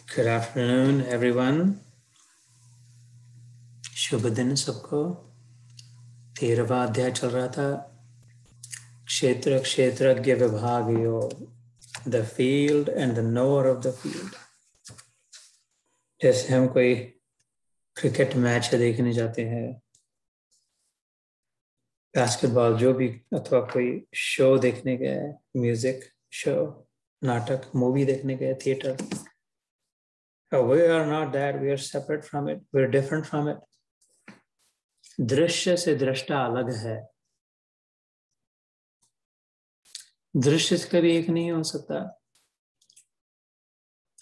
Good afternoon, everyone. शुभ दिन सबको। 13वां अध्याय चल रहा था। क्षेत्र क्षेत्रज्ञ विभागयो, the field and the knower of the field. जैसे हम कोई क्रिकेट मैच देखने जाते हैं, बास्केटबॉल जो भी, अथवा कोई शो देखने गए, म्यूजिक शो, नाटक, मूवी देखने गए, theatre. We are not that, we are separate from it, we are different from it. दृश्य से दृष्टा अलग है। दृश्य से कभी एक नहीं हो सकता।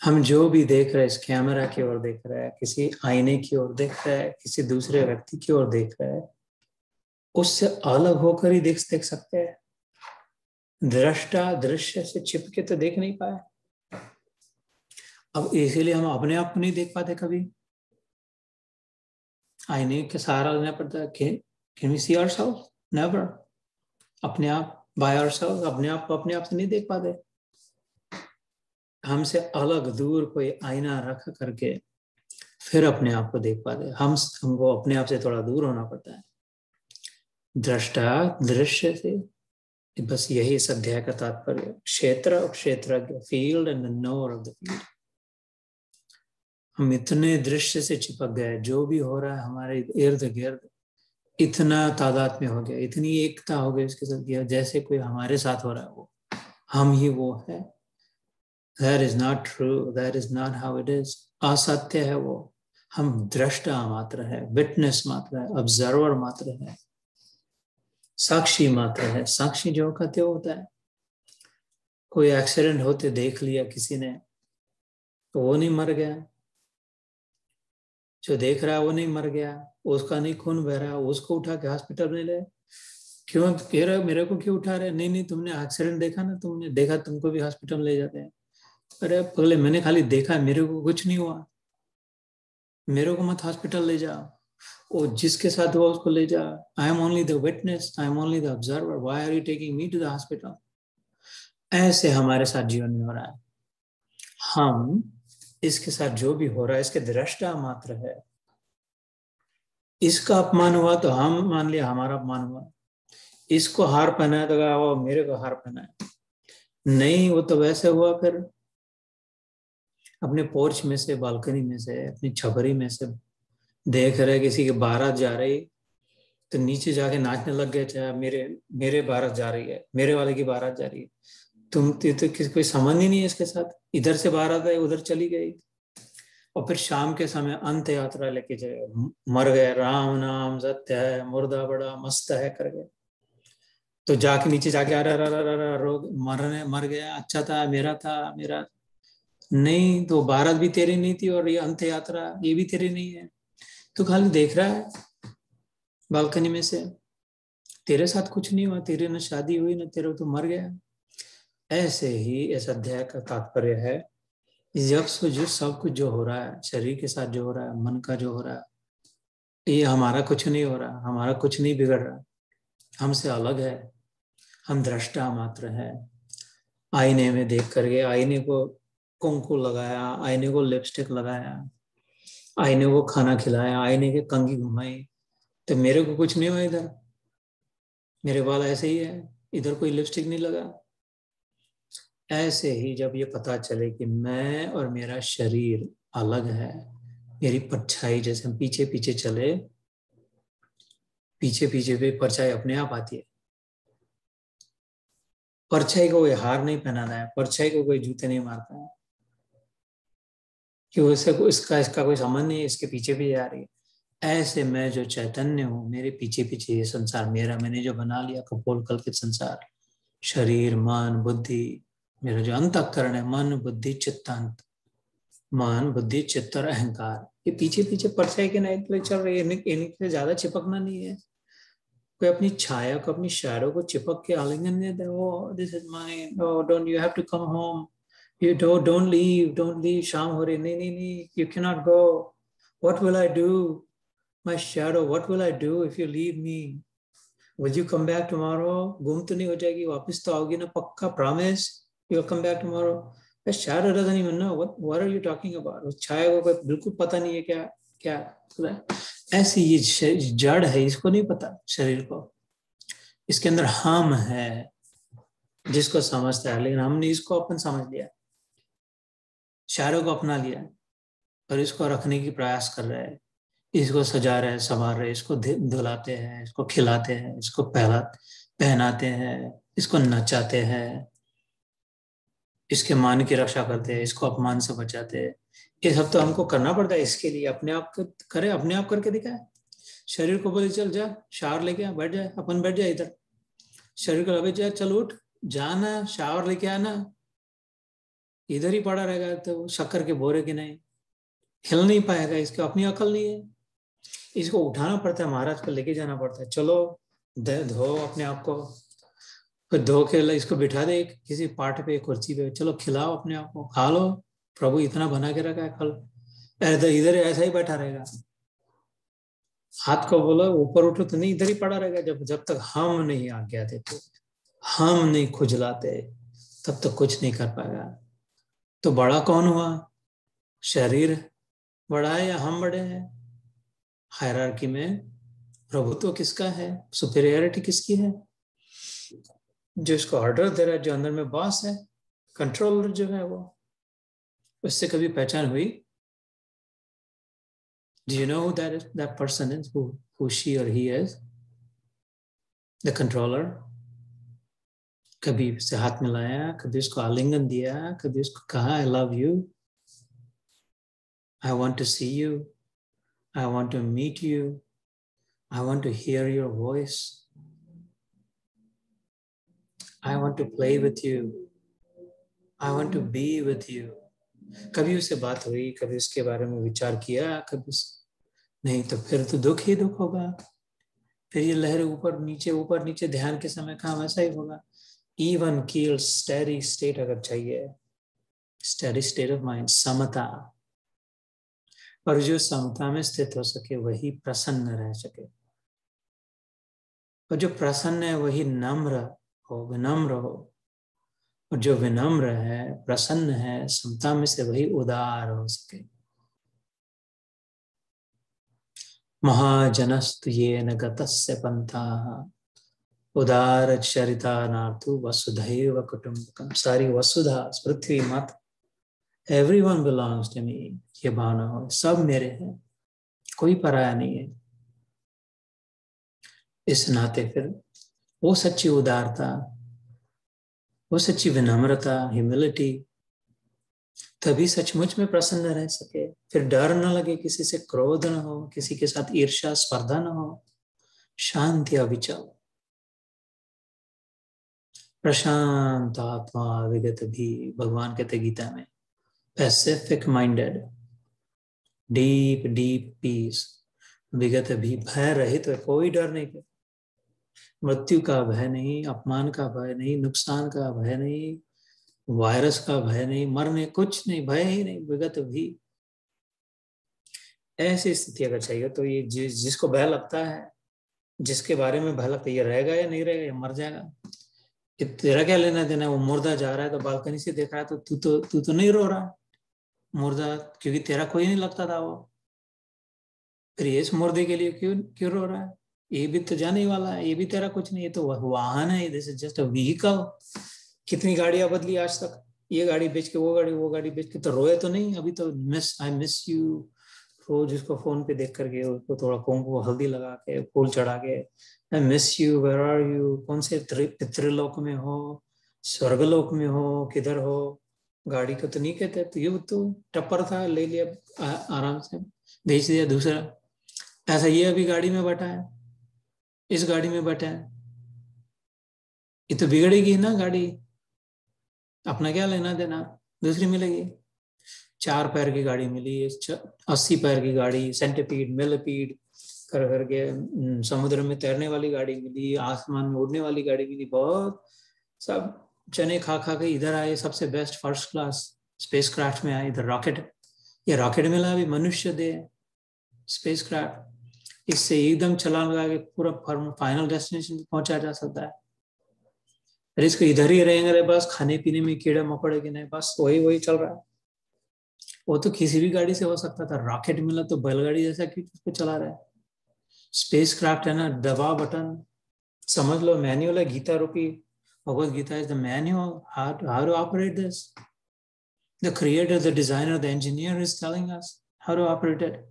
हम जो भी देख रहे हैं, इस कैमरा की ओर देख रहे हैं, किसी आईने की ओर देख रहे हैं, किसी दूसरे व्यक्ति की ओर देख रहे हैं, उससे अलग होकर ही देख सकते हैं। दृष्टा दृश्य से छिपके तो देख नहीं पाए। अब इसीलिए हम अपने आप को नहीं देख पाते। कभी आईने के सहारा लेना पड़ता है। Can we see ourselves? Never. अपने आप बाय आवरसेल्फ अपने आप को अपने आप से नहीं देख पाते। हमसे अलग दूर कोई आईना रख करके फिर अपने आप को देख पाते। हमको अपने आप से थोड़ा दूर होना पड़ता है। दृष्टा दृश्य से, बस यही इस अध्याय का तात्पर्य। क्षेत्र और क्षेत्रज्ञ, field and the knower of the field. हम इतने दृश्य से चिपक गए, जो भी हो रहा है हमारे इर्द गिर्द इतना तादाद में हो गया, इतनी एकता हो गई इसके साथ, जैसे कोई हमारे साथ हो रहा है, वो हम ही वो है। That is not true. That is not how it is. असत्य है वो। हम दृष्टा मात्र है, विटनेस मात्र है, ऑब्जर्वर मात्र है, साक्षी मात्र है। साक्षी जो कहते होता है, कोई एक्सीडेंट होते देख लिया किसी ने, तो वो नहीं मर गया। जो देख रहा है वो नहीं मर गया, उसका नहीं खून बह रहा, उसको उठा के हॉस्पिटल में ले। क्यों कह रहे हो मेरे को क्यों उठा रहे? नहीं, तुमने एक्सीडेंट देखा ना, तुमने देखा, तुमको भी हॉस्पिटल ले जाते हैं। अरे पहले मैंने खाली देखा, मेरे को कुछ नहीं हुआ, मेरे को मत हॉस्पिटल ले जाओ। वो जिसके साथ हुआ उसको ले जा। I am only the witness, I am only the observer, why are you taking me to the hospital? ऐसे हमारे साथ जीवन में हो रहा है। हम इसके साथ जो भी हो रहा है इसके दृष्टा मात्र है। इसका अपमान हुआ तो हम मान लिया हमारा अपमान हुआ। इसको हार पहनाया तो कहा वो मेरे को हार पहनाया। नहीं, वो तो वैसे हुआ। फिर अपने पोर्च में से, बालकनी में से, अपनी छपरी में से देख रहे किसी की बारात जा रही, तो नीचे जाके नाचने लग गए। चाहे मेरे बारात जा रही है, मेरे वाले की बारात जा रही है। तुम तो कोई संबंध ही नहीं है इसके साथ। इधर से बारात आई, उधर चली गई। और फिर शाम के समय अंत यात्रा लेके जाए, मर गए, राम नाम सत्य है, मुर्दा बड़ा मस्त है कर गए। तो जाके नीचे जाके अरे रोग मर गया, अच्छा था, मेरा नहीं। तो बारात भी तेरी नहीं थी, और ये अंत यात्रा ये भी तेरी नहीं है। तो खाली देख रहा है बालकनी में से। तेरे साथ कुछ नहीं हुआ, तेरी न शादी हुई, न तेरे तो मर गया। ऐसे ही इस अध्याय का तात्पर्य है। जब से जो सब कुछ जो हो रहा है, शरीर के साथ जो हो रहा है, मन का जो हो रहा है, ये हमारा कुछ नहीं हो रहा, हमारा कुछ नहीं बिगड़ रहा, हमसे अलग है। हम दृष्टा मात्र है। आईने में देख करके आईने को कुंकू लगाया, आईने को लिपस्टिक लगाया, आईने को खाना खिलाया, आईने के कंघी घुमाई, तो मेरे को कुछ नहीं हुआ। इधर मेरे बाल ऐसे ही है, इधर कोई लिपस्टिक नहीं लगा। ऐसे ही जब ये पता चले कि मैं और मेरा शरीर अलग है, मेरी परछाई, जैसे हम पीछे पीछे चले, पीछे पीछे भी परछाई अपने आप आती है। परछाई को कोई हार नहीं पहनाना है, परछाई को कोई जूते नहीं मारता है, कि इसका कोई संबंध नहीं है, इसके पीछे भी जा रही है। ऐसे मैं जो चैतन्य हूँ, मेरे पीछे पीछे ये संसार मेरा, मैंने जो बना लिया कपोल कल्पित संसार, शरीर, मन, बुद्धि, मेरा जो अंतःकरण है, मन बुद्धि चित्तांत, मन बुद्धि चित्त और अहंकार, ये पीछे पीछे परछाई के नाइट चल रही है। इनसे ज्यादा चिपकना नहीं है। कोई अपनी छाया को, अपनी शैडो को चिपक के आलिंगन दे दे, oh this is mine, oh don't, you have to come home, you don't leave, शाम हो रही, नहीं, you can not go, what will I do, my shadow, what will I do if you leave me, will you come back tomorrow? गुम तो नहीं हो जाएगी, वापस तो आओगी ना, पक्का, promise, you will come back tomorrow? shadow doesn't even know what are you talking about. उस छाया को बिल्कुल पता नहीं है क्या क्या ऐसी ये जड़ है, इसको नहीं पता शरीर को। इसके अंदर हम है जिसको समझता है, लेकिन हमने इसको अपन समझ लिया, शैडो को अपना लिया और इसको रखने की प्रयास कर रहे हैं, इसको सजा रहे हैं, संवार रहे, इसको धुलाते हैं, इसको खिलाते हैं, इसको पहनाते हैं, इसको नचाते हैं, इसके मान की रक्षा करते हैं, इसको अपमान से बचाते हैं। ये सब तो हमको करना पड़ता है। इसके लिए अपने आप करे, अपने आप करके दिखाए। शरीर को बोले चल जा शावर लेके आ, बैठ जाए, अपन बैठ जाए इधर। शरीर को लगे जा चल उठ जाना शावर लेके आना, इधर ही पड़ा रहेगा तो शक्कर के बोरे के नहीं, हिल नहीं पाएगा। इसकी अपनी अकल नहीं है, इसको उठाना पड़ता है, महाराज को लेके जाना पड़ता है। चलो धो अपने आप को, फिर धो के इसको बिठा दे किसी पार्ट पे, कुर्सी पे, चलो खिलाओ अपने आप को, खा लो, प्रभु इतना बना के रखा है, कल इधर ऐसा ही बैठा रहेगा। हाथ को बोलो ऊपर उठो तो नहीं, इधर ही पड़ा रहेगा। जब तक हम नहीं आज्ञा देते, हम नहीं खुजलाते, तब तक कुछ नहीं कर पाएगा। तो बड़ा कौन हुआ? शरीर बड़ा है या हम बड़े हैं? हायरार्की में प्रभुत्व किसका है? सुपीरियरिटी किसकी है? जो इसको ऑर्डर दे रहा है, जो अंदर में बॉस है, कंट्रोलर जो है, वो उससे कभी पहचान हुई? Do you know who that person is? Who she or he is? The controller. कभी उससे हाथ मिलाया, कभी उसको आलिंगन दिया, कभी उसको कहा I love you, I want to see you, I want to meet you, I want to hear your voice, I want to play with you, I want to be with you. कभी उससे बात हुई, कभी उसके बारे में विचार किया, कभी नहीं, तो फिर तो दुख ही दुख होगा। फिर ये लहर ऊपर नीचे ध्यान के समय काम ऐसा ही होगा। Even keel steady state अगर चाहिए, steady state of mind, समता, और जो समता में स्थित हो सके वही प्रसन्न रह सके, और जो प्रसन्न है वही नम्र हो, विनम्र हो, और जो विनम्र है, प्रसन्न है, समता में से वही उदार हो सके। महाजनस्तु येन गतस्य पंथाः उदार चरिता नार्थु वसुधैव कुटुंबकम। सारी वसुधा, पृथ्वी माता, एवरीवन बिलोंग्स टू मी, ये भावना हो, सब मेरे हैं, कोई पराया नहीं है। इस नाते फिर वो सच्ची उदारता, वो सच्ची विनम्रता, ह्यूमिलिटी, तभी सचमुच में प्रसन्न रह सके। फिर डर न लगे, किसी से क्रोध न हो, किसी के साथ ईर्ष्या स्पर्धा न हो, शांति अविचल, प्रशांत आत्मा विगत भी। भगवान कहते गीता में, pacific minded, deep deep peace, विगत भी, भय रहित, कोई डर नहीं, मृत्यु का भय नहीं, अपमान का भय नहीं, नुकसान का भय नहीं, वायरस का भय नहीं, मरने कुछ नहीं, भय ही नहीं, विगत भी। ऐसी स्थिति अगर चाहिए तो ये जिसको भय लगता है, जिसके बारे में भय लगता है, ये रहेगा या नहीं रहेगा, ये मर जाएगा, तेरा क्या लेना देना? वो मुर्दा जा रहा है तो बालकनी से देख रहा है, तो तू तो नहीं रो रहा मुर्दा, क्योंकि तेरा कोई नहीं लगता था वो। फिर इस मुर्दे के लिए क्यों रो रहा है? ये भी तो जाने वाला है, ये भी तेरा कुछ नहीं, ये तो वाहन है, this is just a vehicle. कितनी गाड़ियां बदली आज तक, ये गाड़ी बेच के वो गाड़ी बेच के, तो रोए तो नहीं? अभी तो आई मिस यू, रोज उसको फोन पे देख करके उसको थोड़ा कुंकू हल्दी लगा के फूल चढ़ा के, I miss you, where are you, कौन से पितृलोक में हो, स्वर्गलोक में हो, किधर हो? गाड़ी को तो नहीं कहते, तो ये तो टप्पर था, ले लिया आराम से, बेच दिया दूसरा। ऐसा ये अभी गाड़ी में बैठा है, इस गाड़ी में बैठा है, ये तो बिगड़ेगी ना गाड़ी, अपना क्या लेना देना, दूसरी मिलेगी। 4 पैर की गाड़ी मिली, 80 पैर की गाड़ी, सेंटीपीड मिलीपीड कर करके समुद्र में तैरने वाली गाड़ी मिली, आसमान में उड़ने वाली गाड़ी मिली, बहुत सब चने खा खा के इधर आए, सबसे best first class space craft में आए। इधर रॉकेट, ये रॉकेट मिला अभी, मनुष्य दे स्पेस क्राफ्ट, इससे एकदम छलांग लगा के पूरा फाइनल डेस्टिनेशन पहुंचा जा सकता है। अरे इसको इधर ही रहेंगे, बस खाने पीने में कीड़े मकोड़े के नहीं, बस वही वही चल रहा है। वो तो किसी भी गाड़ी से हो सकता था, रॉकेट मिला तो बैलगाड़ी जैसा क्यों उसको चला रहा है। स्पेस क्राफ्ट है ना, दबा बटन, समझ लो मैन्युअल है, गीता रूपी Bhagavad Gita is the manual how to operate this. The creator, the designer, the engineer is telling us how to operate it,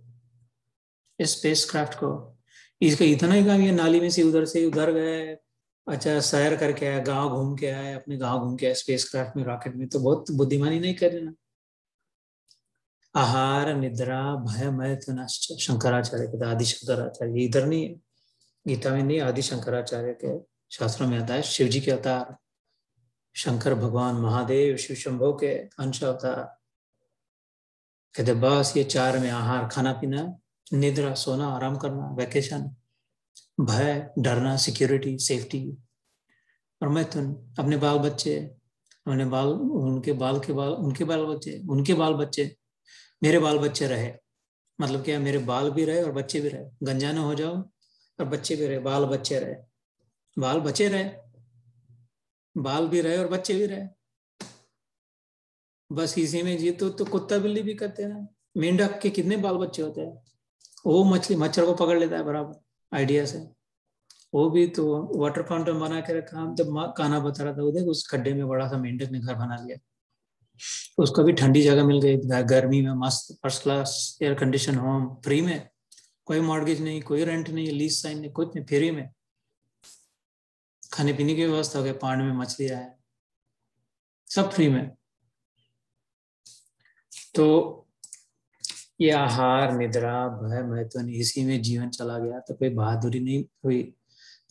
इस स्पेस क्राफ्ट को। इसका इतना ही काम, ये नाली में से उधर गए, अच्छा सैर करके आया, गांव घूम के आए, अपने गांव घूम के आए स्पेस क्राफ्ट में, रॉकेट में, तो बहुत बुद्धिमानी नहीं कर ना। आहार निद्रा भय मैथुनश्च, शंकराचार्य के, आदि शंकराचार्य, इधर नहीं है, गीता में नहीं, आदि शंकराचार्य के शास्त्रों में आता है। शिव जी के अवतार, शंकर भगवान महादेव शिव शंभो के अंश अवतार। कहते बस ये चार में, आहार खाना पीना, निद्रा सोना आराम करना, वैकेशन, भय डरना सिक्योरिटी सेफ्टी, और मैथुन अपने बाल बच्चे, उन्हें बाल, उनके बाल के बाल, उनके बाल बच्चे, मेरे बाल बच्चे रहे, मतलब क्या, मेरे बाल भी रहे और बच्चे भी रहे, गंजा न हो जाओ और बच्चे भी रहे, बाल बच्चे रहे, बाल बचे रहे, बाल भी रहे और बच्चे भी रहे, बस इसी में जी। तो कुत्ता बिल्ली भी करते हैं ना, मेंढक के कितने बाल बच्चे होते हैं, वो मछली मच्छर को पकड़ लेता है बराबर आइडिया से। वो भी तो वाटर फाउंटेन बना के रखा, हम जब काना बता रहा था, वो देख उस खड्डे में बड़ा सा मेंढक ने घर बना लिया, उसको भी ठंडी जगह मिल गई, गर्मी में मस्त first class air condition home, free में, कोई मॉर्गेज नहीं, कोई रेंट नहीं, लीज साइन नहीं, कुछ नहीं, फ्री में खाने पीने की व्यवस्था हो गई, पानी में मछली आए, सब फ्री में। तो ये आहार निद्रा भय मैथुन, इसी में जीवन चला गया, तो कोई बहादुरी नहीं हुई।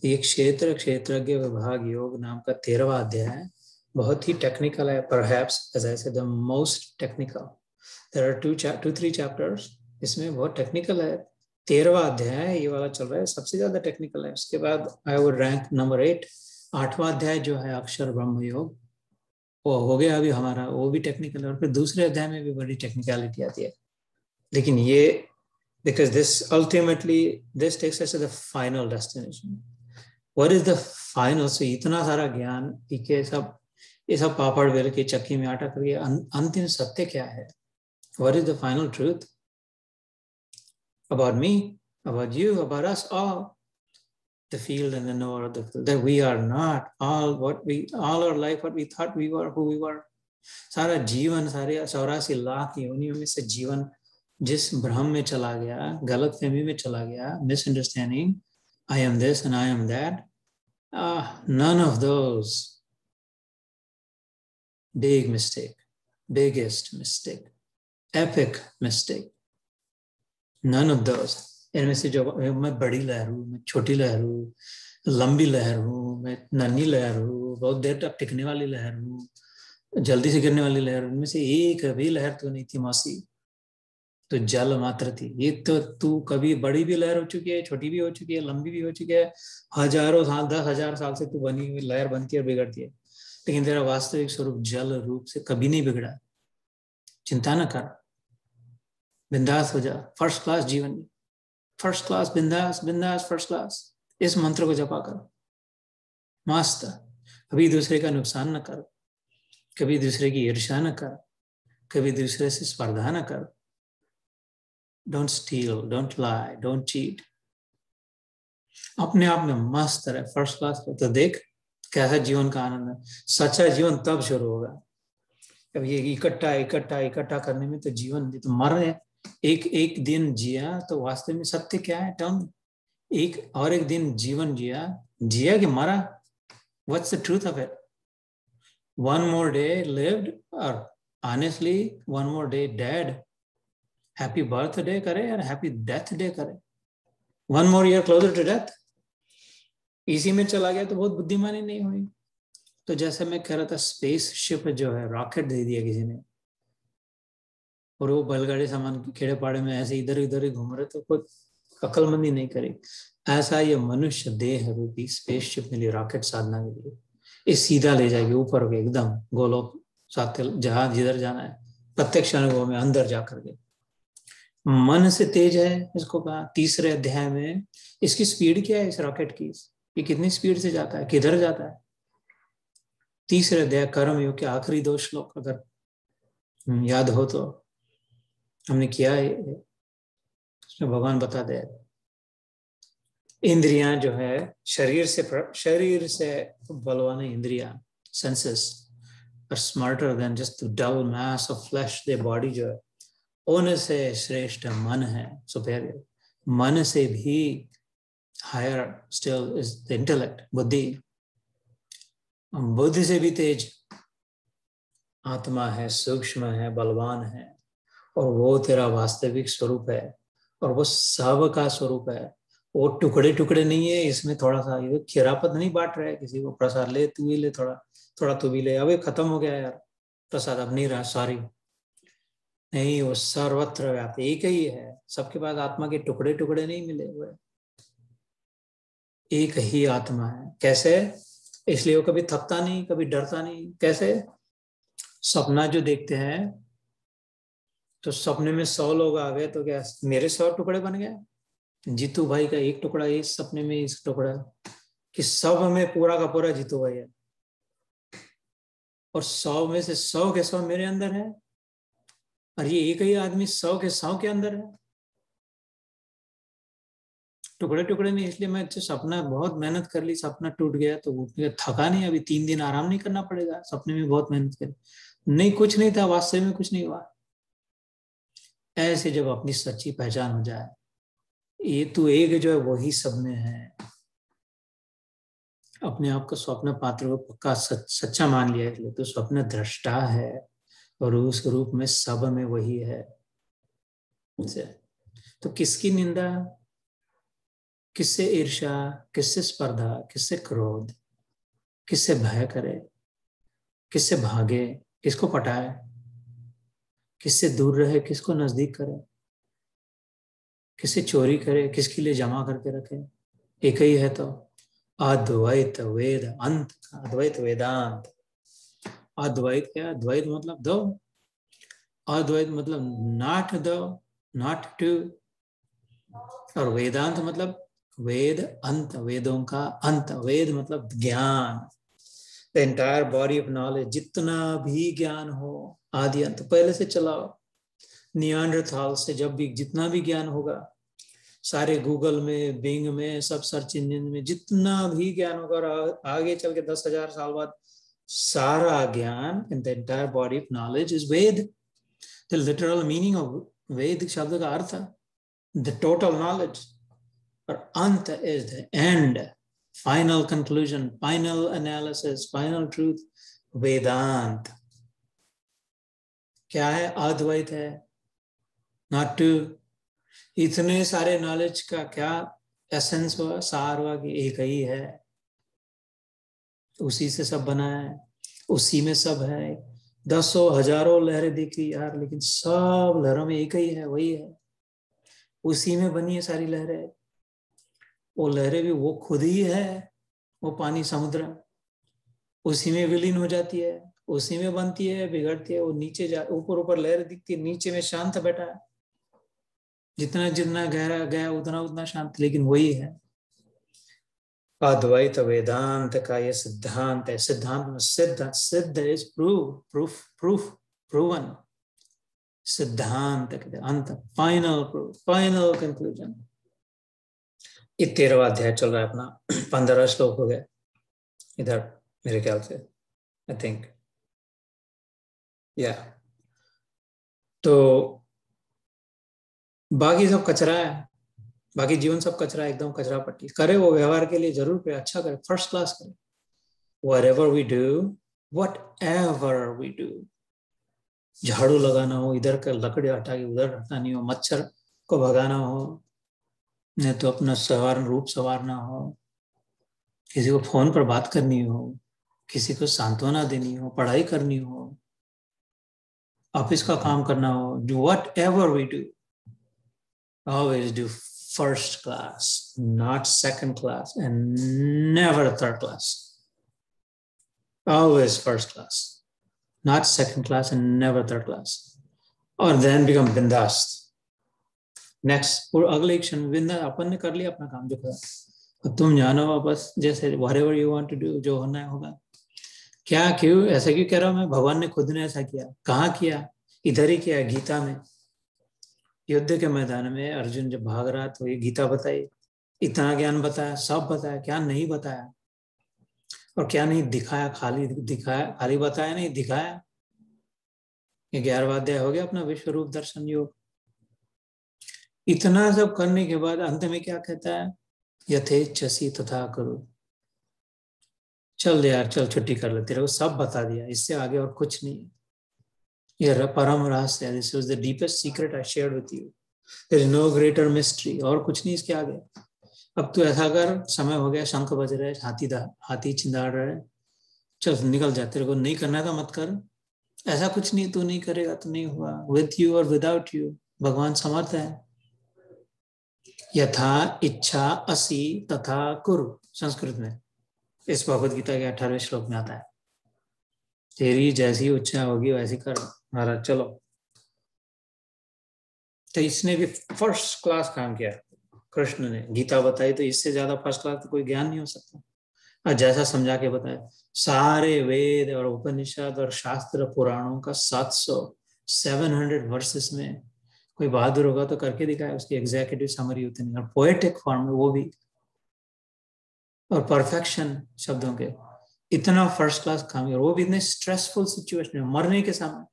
ये क्षेत्र क्षेत्रज्ञ विभाग योग नाम का 13वां अध्याय है, बहुत ही टेक्निकल है, perhaps as I said the most technical. There are 2-3 chapters, इसमें बहुत टेक्निकल है। 13वां अध्याय है, ये वाला चल रहा है, सबसे ज्यादा टेक्निकल है। उसके बाद आई वुड रैंक नंबर 8, 8वां अध्याय जो है अक्षर ब्रह्म योग, वो हो गया अभी हमारा, वो भी टेक्निकल है। और फिर दूसरे अध्याय में भी बड़ी टेक्निकलिटी आती है, लेकिन ये because this ultimately this takes us to the final destination. What is the final? So इतना सारा ज्ञान पीके सब, ये सब पापड़ बेल के चक्की में आटा करके अंतिम सत्य क्या है? What is the final truth about me, about you, about us all? The field and the knower of the field, that we are not all what we, all our life what we thought we were, who we were. सारा जीवन, सारे 84 लाख योनियों में से जीवन जिस भ्रम में चला गया, गलत फहमी में चला गया, misunderstanding, I am this and I am that, none of those, big mistake, biggest mistake, epic mistake, none of those। इनमें से जो मैं बड़ी लहर हूँ, मैं छोटी लहर हूँ, लंबी लहर हूँ, मैं नन्ही लहर हूँ, बहुत देर तक टिकने वाली लहर हूँ, जल्दी से गिरने वाली लहर, उनमें से एक भी लहर तो नहीं थी मौसी, तो जल मात्र थी। ये तो तू कभी बड़ी भी लहर हो चुकी है, छोटी भी हो चुकी है, लंबी भी हो चुकी है, हजारों साल 10,000 साल से तू बनी हुई लहर बनती है और बिगड़ती है, लेकिन तेरा वास्तविक स्वरूप जल रूप से कभी नहीं बिगड़ा। चिंता न कर, बिंदास हो जा, फर्स्ट क्लास जीवन, फर्स्ट क्लास, बिंदास बिंदास फर्स्ट क्लास। इस मंत्र को जपा कर मस्त, कभी दूसरे का नुकसान न कर, कभी दूसरे की ईर्ष्या न कर, कभी दूसरे से स्पर्धा न कर, don't steel, don't lie, don't cheat, अपने आप में मस्त रहे, फर्स्ट क्लास। तो देख कैसा जीवन का आनंद है। सच्चा जीवन तब शुरू होगा, अब ये इकट्ठा इकट्ठा इकट्ठा करने में तो जीवन, तो मर रहे, एक एक दिन जिया तो वास्तव में सत्य क्या है, टर्म एक, और एक दिन जीवन जिया, जिया कि मरा, what's the truth of it? One more day lived, और honestly one more day dead. Happy birthday करे और हैप्पी डेथ डे करे, one more year closer to death, इसी में चला गया तो बहुत बुद्धिमानी नहीं हुई। तो जैसे मैं कह रहा था, स्पेस शिप जो है, रॉकेट दे दिया किसी ने, और वो बैलगाड़ी सामान के खेड़े पाड़े में ऐसे इधर उधर ही घूम रहे, तो कोई अक्लमंदी नहीं करे। ऐसा ये मनुष्य देह रूपी स्पेस शिप मिली रॉकेट साधना के लिए, ये सीधा ले जाएगी ऊपर के एकदम गोलोक साथ, जहां जिधर जाना है, प्रत्यक्ष अनुभव में अंदर जाकर के। मन से तेज है, इसको कहा तीसरे अध्याय में। इसकी स्पीड क्या है इस रॉकेट की, ये कितनी स्पीड से जाता है, किधर जाता है? तीसरे अध्याय कर्म योग के आखिरी 2 श्लोक अगर याद हो तो हमने किया है, उसमें भगवान बता दे इंद्रियां जो है शरीर से बलवान इंद्रियां senses are smarter than just the dull mass of flesh. The body जो है उनसे श्रेष्ठ मन है, सुपेरियर। मन से भी higher still is the intellect, बुद्धि। बुद्धि से भी तेज आत्मा है, सूक्ष्म है, बलवान है, और वो तेरा वास्तविक स्वरूप है, और वो सब का स्वरूप है। वो टुकड़े टुकड़े नहीं है, इसमें थोड़ा सा ये खिरापत नहीं बांट रहा है किसी को, प्रसाद ले तू भी ले, थोड़ा थोड़ा तू भी ले, अबे खत्म हो गया यार प्रसाद, अब नहीं रहा, सॉरी। नहीं, वो सर्वत्र व्याप्त एक ही है, सबके पास आत्मा के टुकड़े टुकड़े नहीं मिले हुए, एक ही आत्मा है। कैसे? इसलिए वो कभी थकता नहीं, कभी डरता नहीं। कैसे? सपना जो देखते हैं तो सपने में 100 लोग आ गए तो क्या मेरे 100 टुकड़े बन गए? जीतू भाई का एक टुकड़ा इस सपने में, इस टुकड़ा कि सब में पूरा का पूरा जीतू भाई है, और 100 में से 100 के 100 मेरे अंदर है, और ये एक ही आदमी 100 के 100 के अंदर है। टुकड़े टुकड़े नहीं। इसलिए मैं सपना बहुत मेहनत कर ली, सपना टूट गया तो थका नहीं, अभी 3 दिन आराम नहीं करना पड़ेगा, सपने में बहुत मेहनत करी, नहीं कुछ नहीं था, वास्तव में कुछ नहीं हुआ। ऐसे जब अपनी सच्ची पहचान हो जाए, ये तू एक जो है वही सब में है, अपने आप को स्वप्न पात्र को पक्का सच्चा मान लिया, इसलिए तो स्वप्न दृष्टा है, और उस रूप में सब में वही है। तो किसकी निंदा, किससे ईर्ष्या, किससे स्पर्धा, किससे क्रोध, किससे भय करे, किससे भागे, किसको पटाए, किससे दूर रहे, किसको नजदीक करे, किससे चोरी करे, किसके लिए जमा करके रखे, एक ही है। तो अद्वैत वेद अंत, अद्वैत वेदांत। अद्वैत क्या? द्वैत मतलब दो, अद्वैत मतलब नॉट दो, नॉट टू, और वेदांत मतलब वेद अंत, वेदों का अंत। वेद मतलब ज्ञान, the entire body of knowledge, जितना भी ज्ञान हो आदि अंत पहले से चलाओ। नियांडरथाल से जब भी जितना भी ज्ञान होगा, सारे गूगल में, बिंग में, सब सर्च इंजन में जितना भी ज्ञान होगा, और आगे चल के 10,000 साल बाद सारा ज्ञान in the entire body of knowledge is Veda. The literal meaning of Veda शब्द का अर्थ द टोटल नॉलेज, और anta is the end, final conclusion, final analysis, final truth. Vedanta क्या है? अद्वैत है, नॉट टू। इतने सारे नॉलेज का क्या एसेंस हुआ, सार हुआ कि एक ही है, उसी से सब बना है, उसी में सब है। 10,000 हजारों लहरें दिखी यार, लेकिन सब लहरों में एक ही है, वही है, उसी में बनी है सारी लहरें। वो लहरें भी वो खुद ही है, वो पानी समुद्र उसी में विलीन हो जाती है, उसी में बनती है, बिगड़ती है, वो नीचे जा, ऊपर ऊपर लहर दिखती है, नीचे में शांत बैठा है, जितना जितना गहरा गया उतना उतना शांत, लेकिन वही है। अद्वैत वेदांत का ये सिद्धांत है। सिद्धांत में सिद्ध, सिद्ध is prove, proof, proof, proven. सिद्धांत अंत, फाइनल प्रूफ, फाइनल कंक्लूजन। ये 13वां अध्याय चल रहा है अपना, 15 श्लोक हो गए इधर मेरे ख्याल से, आई थिंक, या तो बाकी सब कचरा है, बाकी जीवन सब कचरा, एकदम कचरा पट्टी। करे वो व्यवहार के लिए जरूर करे, अच्छा करे, फर्स्ट क्लास करे। whatever we do, whatever we do, झाड़ू लगाना हो, इधर का लकड़ी हटा के उधर हटानी हो, मच्छर को भगाना हो, नहीं तो अपना रूप संवारना हो, किसी को फोन पर बात करनी हो, किसी को सांत्वना देनी हो, पढ़ाई करनी हो, ऑफिस का काम करना हो, whatever we do, always do first class, not second class, and never third class. Always first class, not second class, and never third class. और then become बिंदास। नेक्स्ट, और अगले क्षण बिंदास, अपन ने कर लिया अपना काम जो करा, अब तुम जानो बस, जैसे whatever you want to do, जो होना है होगा। क्या, क्यों ऐसा क्यों कह रहा हूं मैं? भगवान ने खुद ने ऐसा किया। कहाँ किया? इधर ही किया, गीता में। युद्ध के मैदान में अर्जुन जब भाग रहा तो ये गीता बताई, इतना ज्ञान बताया, सब बताया, क्या नहीं बताया? और क्या नहीं दिखाया? खाली दिखाया, खाली बताया नहीं, दिखाया। ये 11वां अध्याय हो गया अपना विश्व रूप दर्शन योग। इतना सब करने के बाद अंत में क्या कहता है? यथेच्छसि तथा करो। चल यार, चल छुट्टी कर ले, तेरे को सब बता दिया, इससे आगे और कुछ नहीं। ये परम रहस्य है। This was the deepest secret I shared with you. There is no greater mystery. और कुछ नहीं इसके आगे। अब तू ऐसा कर, समय हो गया, शंख बज रहे, हाथी चिंदाड़ रहे, चल निकल जा, तेरे को नहीं करना है तो मत कर। ऐसा कुछ नहीं, तू नहीं करेगा तो नहीं हुआ। विद यू और विदाउट यू भगवान समर्थ है। यथा इच्छा असि तथा कुरु, संस्कृत में इस भगवत गीता के 18वें श्लोक में आता है। तेरी जैसी इच्छा होगी वैसी कर महाराज, चलो। तो इसने भी फर्स्ट क्लास काम किया। कृष्ण ने गीता बताई तो इससे ज्यादा फर्स्ट क्लास तो कोई ज्ञान नहीं हो सकता। और जैसा समझा के बताया, सारे वेद और उपनिषद और शास्त्र पुराणों का 700 वर्सेस में कोई बहादुर होगा तो करके दिखाया। उसकी एग्जीक्यूटिव समरी उतनी, और पोएटिक फॉर्म में वो भी, और परफेक्शन शब्दों के। इतना फर्स्ट क्लास काम है, और वो भी इतने स्ट्रेसफुल सिचुएशन में, मरने के समय,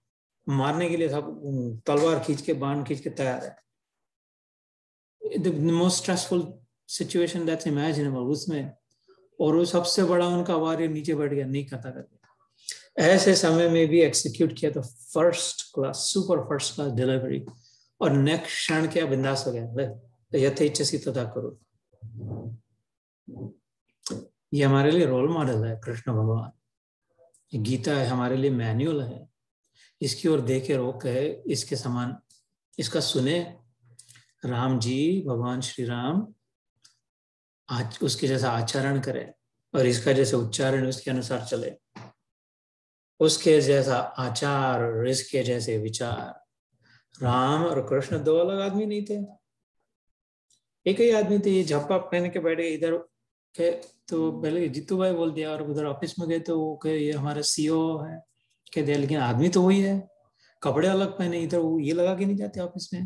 मारने के लिए सब तलवार खींच के, बाण खींच के तैयार है। The most stressful situation that's imaginable उसमें, और वो सबसे बड़ा उनका वारियर नीचे बैठ गया, नहीं करता करके। ऐसे समय में भी एक्सिक्यूट किया तो first class, super first class delivery. और नेक्स्ट क्षण क्या बिंदास हो गया, यथेच्छसि तथा करो। ये हमारे लिए रोल मॉडल है कृष्ण भगवान। गीता है हमारे लिए मैन्युअल है। इसकी ओर देखे रोक है, इसके समान इसका सुने। राम जी, भगवान श्री राम आज उसके जैसा आचरण करे, और इसका जैसे उच्चारण उसके अनुसार चले, उसके जैसा आचार और इसके जैसे विचार। राम और कृष्ण दो अलग आदमी नहीं थे, एक ही आदमी थे। ये झप्पा पहन के बैठे इधर के, तो पहले जीतू भाई बोल दिया, और उधर ऑफिस में गए तो वो कहे ये हमारा सीईओ है, कह दिया, लेकिन आदमी तो वही है। कपड़े अलग पहने, इधर वो ये लगा के नहीं जाते ऑफिस में,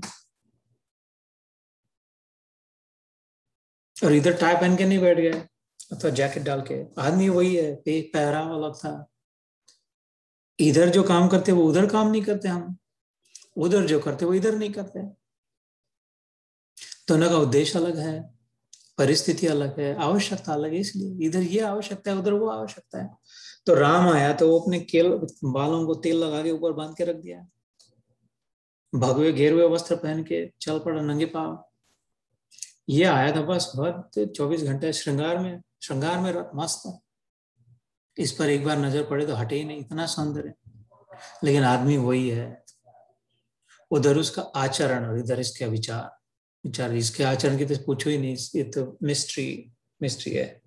और इधर टाई पहन के नहीं बैठ गए अथवा जैकेट डाल के। आदमी वही है, पहरावा अलग था। इधर जो काम करते वो उधर काम नहीं करते, हम उधर जो करते वो इधर नहीं करते। दोनों का उद्देश्य अलग है, परिस्थिति अलग है, आवश्यकता अलग है। इसलिए इधर ये आवश्यकता है, उधर वो आवश्यकता है। तो राम आया तो वो अपने केल बालों को तेल लगा के ऊपर बांध के रख दिया, भगवे घेरवे वस्त्र पहन के चल पड़ा नंगे पांव। ये आया था बस भर 24 घंटे श्रृंगार में मस्त। इस पर एक बार नजर पड़े तो हटे ही नहीं, इतना सौंदर्य। लेकिन आदमी वही है, उधर उसका आचरण और इधर इसके विचार। इसके आचरण की तो पूछो ही नहीं, ये तो मिस्ट्री है।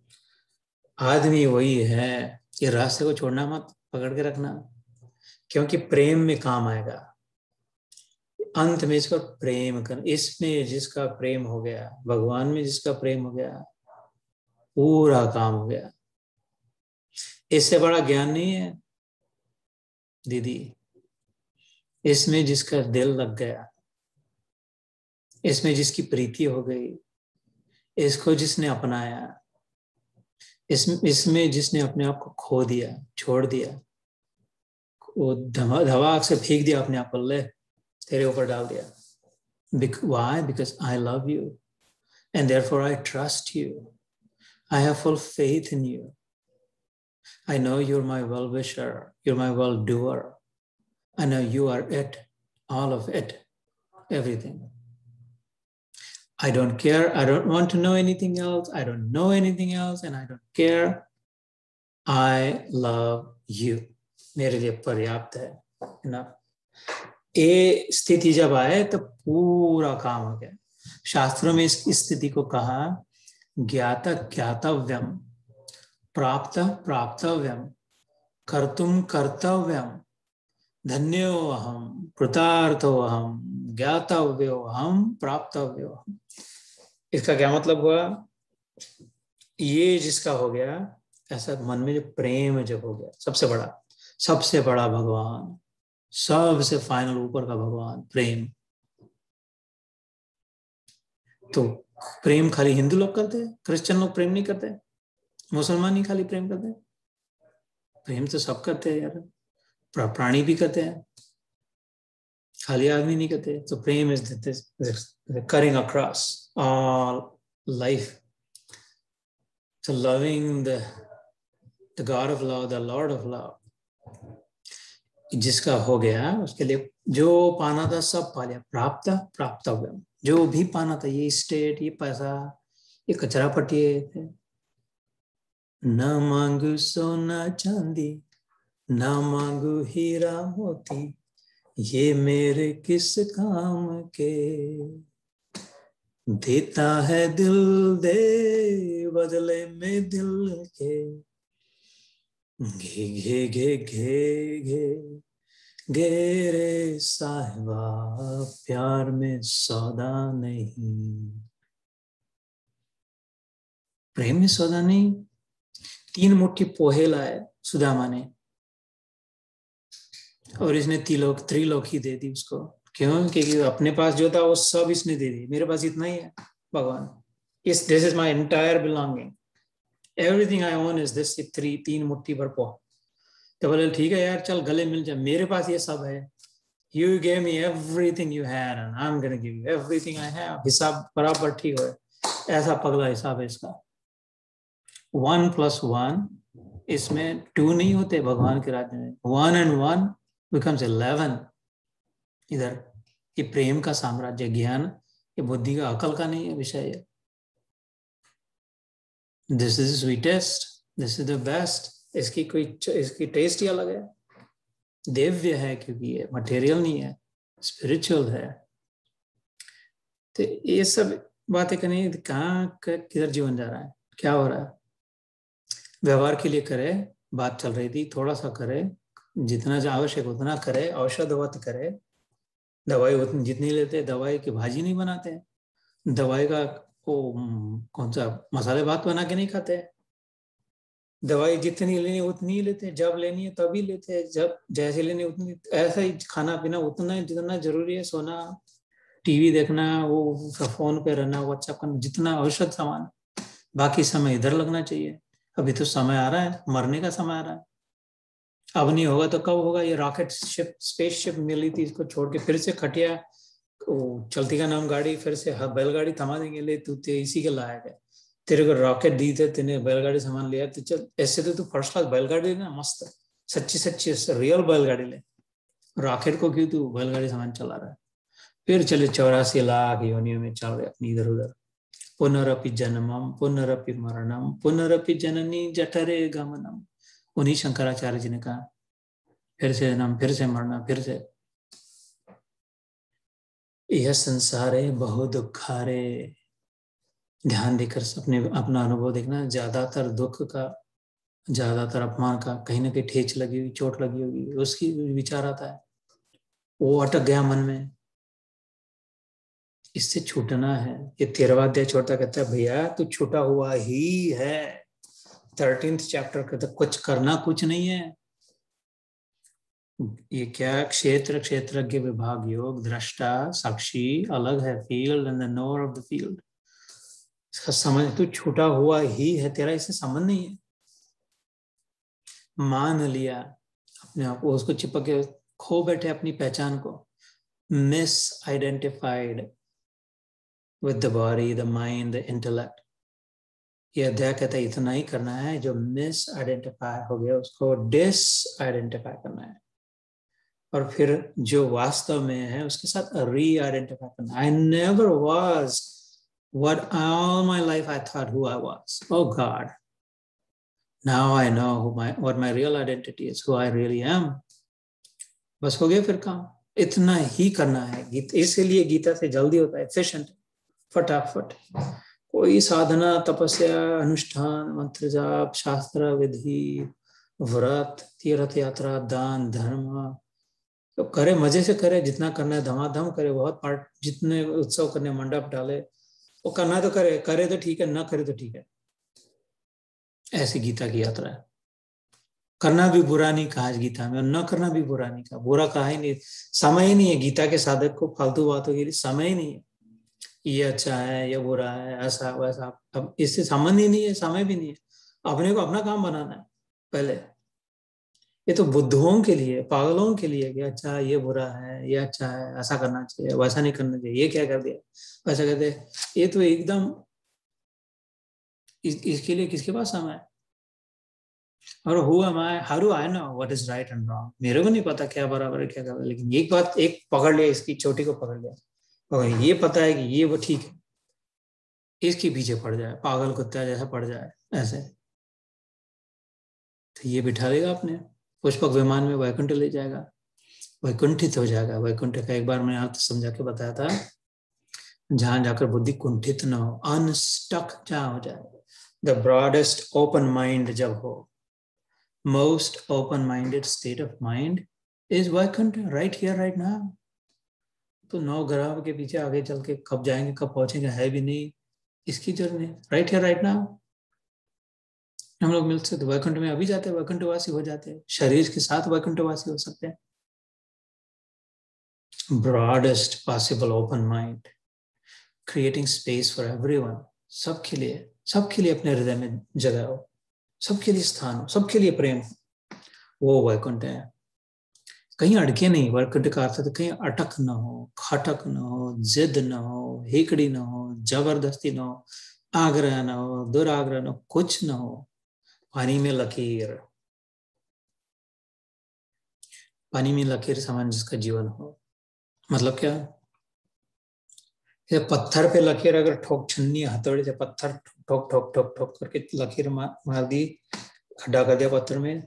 आदमी वही है। ये रास्ते को छोड़ना मत, पकड़ के रखना, क्योंकि प्रेम में काम आएगा। अंत में इसको प्रेम कर, इसमें जिसका प्रेम हो गया, भगवान में जिसका प्रेम हो गया, पूरा काम हो गया। इससे बड़ा ज्ञान नहीं है दीदी। इसमें जिसका दिल लग गया, इसमें जिसकी प्रीति हो गई, इसको जिसने अपनाया, इसमें जिसने अपने आप को खो दिया, छोड़ दिया, वो धमाक से फेंक दिया अपने आप को, ले तेरे ऊपर डाल दिया। Why? Because I love you and therefore I trust you. I have full faith in you. I know you're my well-wisher, you're my well-doer. I know you are it, all of it, everything. I don't care. I don't want to know anything else. I don't know anything else, and I don't care. I love you. मेरे लिए पर्याप्त है, enough. ये स्थिति जब आए तो पूरा काम हो गया। शास्त्रों में इस स्थिति को कहा ज्ञात ज्ञातव्यम, प्राप्त प्राप्तव्यम, कर्तुम कर्तव्यम, धन्यो अहम, कृतार्थो अहम, ज्ञातव्यो अहम, प्राप्तव्यो अहम। इसका क्या मतलब हुआ? ये जिसका हो गया ऐसा मन में जो प्रेम जब हो गया, सबसे बड़ा भगवान, सबसे फाइनल ऊपर का भगवान प्रेम। तो प्रेम खाली हिंदू लोग करते हैं, क्रिश्चियन लोग प्रेम नहीं करते, मुसलमान ही खाली प्रेम करते हैं। प्रेम तो सब करते हैं यार, प्राणी भी करते हैं, खाली आदमी नहीं करते। तो prem is caring across all life, so loving the God of love, the Lord of love, जिसका हो गया उसके लिए जो पाना था सब पा लिया। प्राप्त हो गया, जो भी पाना था, ये स्टेट, ये पैसा, ये कचरा पट्टी थे। न मांगू सोना चांदी, न मांगू हीरा मोती, ये मेरे किस काम के, देता है दिल दे बदले में दिल के, घे घे घे घे घे घे रे साहिबा, प्यार में सौदा नहीं, प्रेम में सौदा नहीं। 3 मुट्ठी पोहे लाए सुदामा ने, और इसने त्रिलोकी दे दी उसको। क्यों? क्योंकि अपने पास जो था वो सब इसने दे दी। मेरे पास इतना ही है भगवान, this is my entire belonging, everything I own is this. 3 मुट्ठी भर पोहा। तो बोले ठीक है यार, चल गले मिल जाए, मेरे पास ये सब है। You gave me everything you had and I'm going to give you everything I have. हिसाब बराबर ठीक हो, ऐसा पगला हिसाब है इसका। 1 + 1 इसमें 2 नहीं होते भगवान के राज्य में। 1 and 1 becomes 11। इधर ये प्रेम का साम्राज्य, ज्ञान, ये बुद्धि का, अकल का नहीं है विषय है। This is sweetest, this is the best. इसकी टेस्ट ही अलग है, दिव्य है, क्योंकि ये मटेरियल नहीं है, स्पिरिचुअल है। तो ये सब बातें करनी, कहाँ किधर जीवन जा रहा है, क्या हो रहा है। व्यवहार के लिए करे, बात चल रही थी, थोड़ा सा करे, जितना आवश्यक उतना करे, औषधवत करे। दवाई उतनी जितनी लेते, दवाई की भाजी नहीं बनाते, दवाई का कौन सा मसाले भात बना के नहीं खाते। दवाई जितनी लेनी उतनी लेते, जब लेनी है तभी लेते, जब जैसे लेनी उतनी। ऐसा ही खाना पीना उतना जितना जरूरी है, सोना, टीवी देखना, वो फोन पे रहना, व्हाट्सएप करना, जितना औषध सामान, बाकी समय इधर लगना चाहिए। अभी तो समय आ रहा है, मरने का समय आ रहा है। अब नहीं होगा तो कब होगा। ये रॉकेट शिप, स्पेसशिप मिली थी, इसको छोड़ के फिर से खटिया, चलती का नाम गाड़ी, फिर से बैलगाड़ी थमा देंगे। ले तू इसी के लायक है, तेरे को रॉकेट दी थे, तेने बैलगाड़ी सामान लिया, तो चल ऐसे तो तू फर्स्ट क्लास बैलगाड़ी ना, मस्त सच्ची रियल बैलगाड़ी ले। रॉकेट को क्यों तू बैलगाड़ी सामान चला रहा है। फिर चले 84 लाख योनियों में चल रहे अपनी इधर उधर। पुनरपि जन्मम पुनरपि मरणम पुनरपि जननी जठरे गमनम। उन्हीं शंकराचार्य जी ने कहा, फिर से जन्म, फिर से मरना, फिर से। यह संसारे बहु दुखारे। ध्यान देकर अपना अनुभव देखना। ज्यादातर दुख का, ज्यादातर अपमान का कहीं ना कहीं ठेच लगी हुई, चोट लगी होगी, उसकी विचार आता है, वो अटक गया मन में, इससे छूटना है। ये 13वां अध्याय छोड़ता कहता है, भैया तू छूटा हुआ ही है। 13th चैप्टर कहता है कुछ करना कुछ नहीं है। ये क्या, क्षेत्रज्ञ विभाग योग, दृष्टा साक्षी अलग है, field and the knower of the field. इसका समझ, तू छूटा हुआ ही है, तेरा इससे संबंध नहीं है। मान लिया अपने आप को, उसको चिपक के खो बैठे अपनी पहचान को, miss identified with the body, the mind, the intellect. ये अध्याय कहता है इतना ही करना है। जो मिस आइडेंटिफाई हो गया उसको डिस आइडेंटिफाई करना है, और फिर जो वास्तव में है उसके साथ री आइडेंटिफाई करना। I never was what all my life I thought who I was. Oh God, now I know what my real identity is, who I really am. बस हो गया फिर काम, इतना ही करना है। इसीलिए गीता से जल्दी होता है, एफिशिएंट, फटाफट। कोई साधना, तपस्या, अनुष्ठान, मंत्र जाप, शास्त्र विधि, व्रत, तीर्थ यात्रा, दान, धर्म तो करे, मजे से करे, जितना करना है धमाधम करे, बहुत पार्ट, जितने उत्सव करने, मंडप डाले, वो करना तो करे तो ठीक है, ना करे तो ठीक है। ऐसी गीता की यात्रा है। करना भी बुरा नहीं कहा है गीता में, और न करना भी बुरा नहीं कहा। बुरा कहा ही नहीं, समय ही नहीं है गीता के साधक को फालतू बातों के लिए समय ही नहीं है। ये अच्छा है, ये बुरा है, ऐसा वैसा, अब इससे संबंध ही नहीं है, समय भी नहीं है। अपने को अपना काम बनाना है पहले। ये तो बुद्धुओं के लिए, पागलों के लिए कि अच्छा ये बुरा है, ये अच्छा है, ऐसा करना चाहिए, वैसा नहीं करना चाहिए, ये क्या कर दिया, वैसा कहते। ये तो एकदम इसके लिए किसके पास समय है? और who am I, how do I know what is right and wrong? मेरे को नहीं पता क्या बराबर है क्या गलत है, लेकिन एक बात, एक पकड़ लिया, इसकी चोटी को पकड़ लिया, और ये पता है कि ये वो ठीक है, इसके पीछे पड़ जाए, पागल कुत्ता जैसा पड़ जाए ऐसे, तो ये बिठा देगा अपने पुष्पक विमान में, वैकुंठ ले जाएगा, वैकुंठित हो जाएगा। वैकुंठ का एक बार मैंने आपको समझा के बताया था, जहां जाकर बुद्धि कुंठित न हो, अनस्टक जहां हो जाए, द ब्रॉडेस्ट ओपन माइंड जब हो, most open minded state of mind is Vaikuntha, right here right now. तो 9 ग्रह के पीछे आगे चल के कब जाएंगे, कब पहुंचेंगे, है भी नहीं, इसकी जरूरत नहीं, राइट हियर राइट नाउ। हम लोग मिलते तो वैकुंठ में अभी जाते हैं, वैकुंठवासी हो जाते हैं, शरीर के साथ वैकुंठवासी हो सकते हैं। Broadest possible open mind, creating space for everyone, सबके लिए, सबके लिए अपने हृदय में जगह हो, सबके लिए स्थान हो, सबके लिए प्रेम हो, वो वैकुंठ है। कहीं अड़के नहीं, वैकुंठ का अर्थ कहीं अटक न हो, खटक न हो, जिद न हो, हेकड़ी न हो, जबरदस्ती न हो, आग्रह न हो, दुराग्रह न हो, कुछ न हो। पानी में लकीर, पानी में लकीर समान जिसका जीवन हो, मतलब क्या, ये पत्थर पे लकीर अगर ठोक, छन्नी हथौड़े से पत्थर ठोक ठोक ठोक ठोक करके लकीर मार दी, खड्डा कर दिया पत्थर में,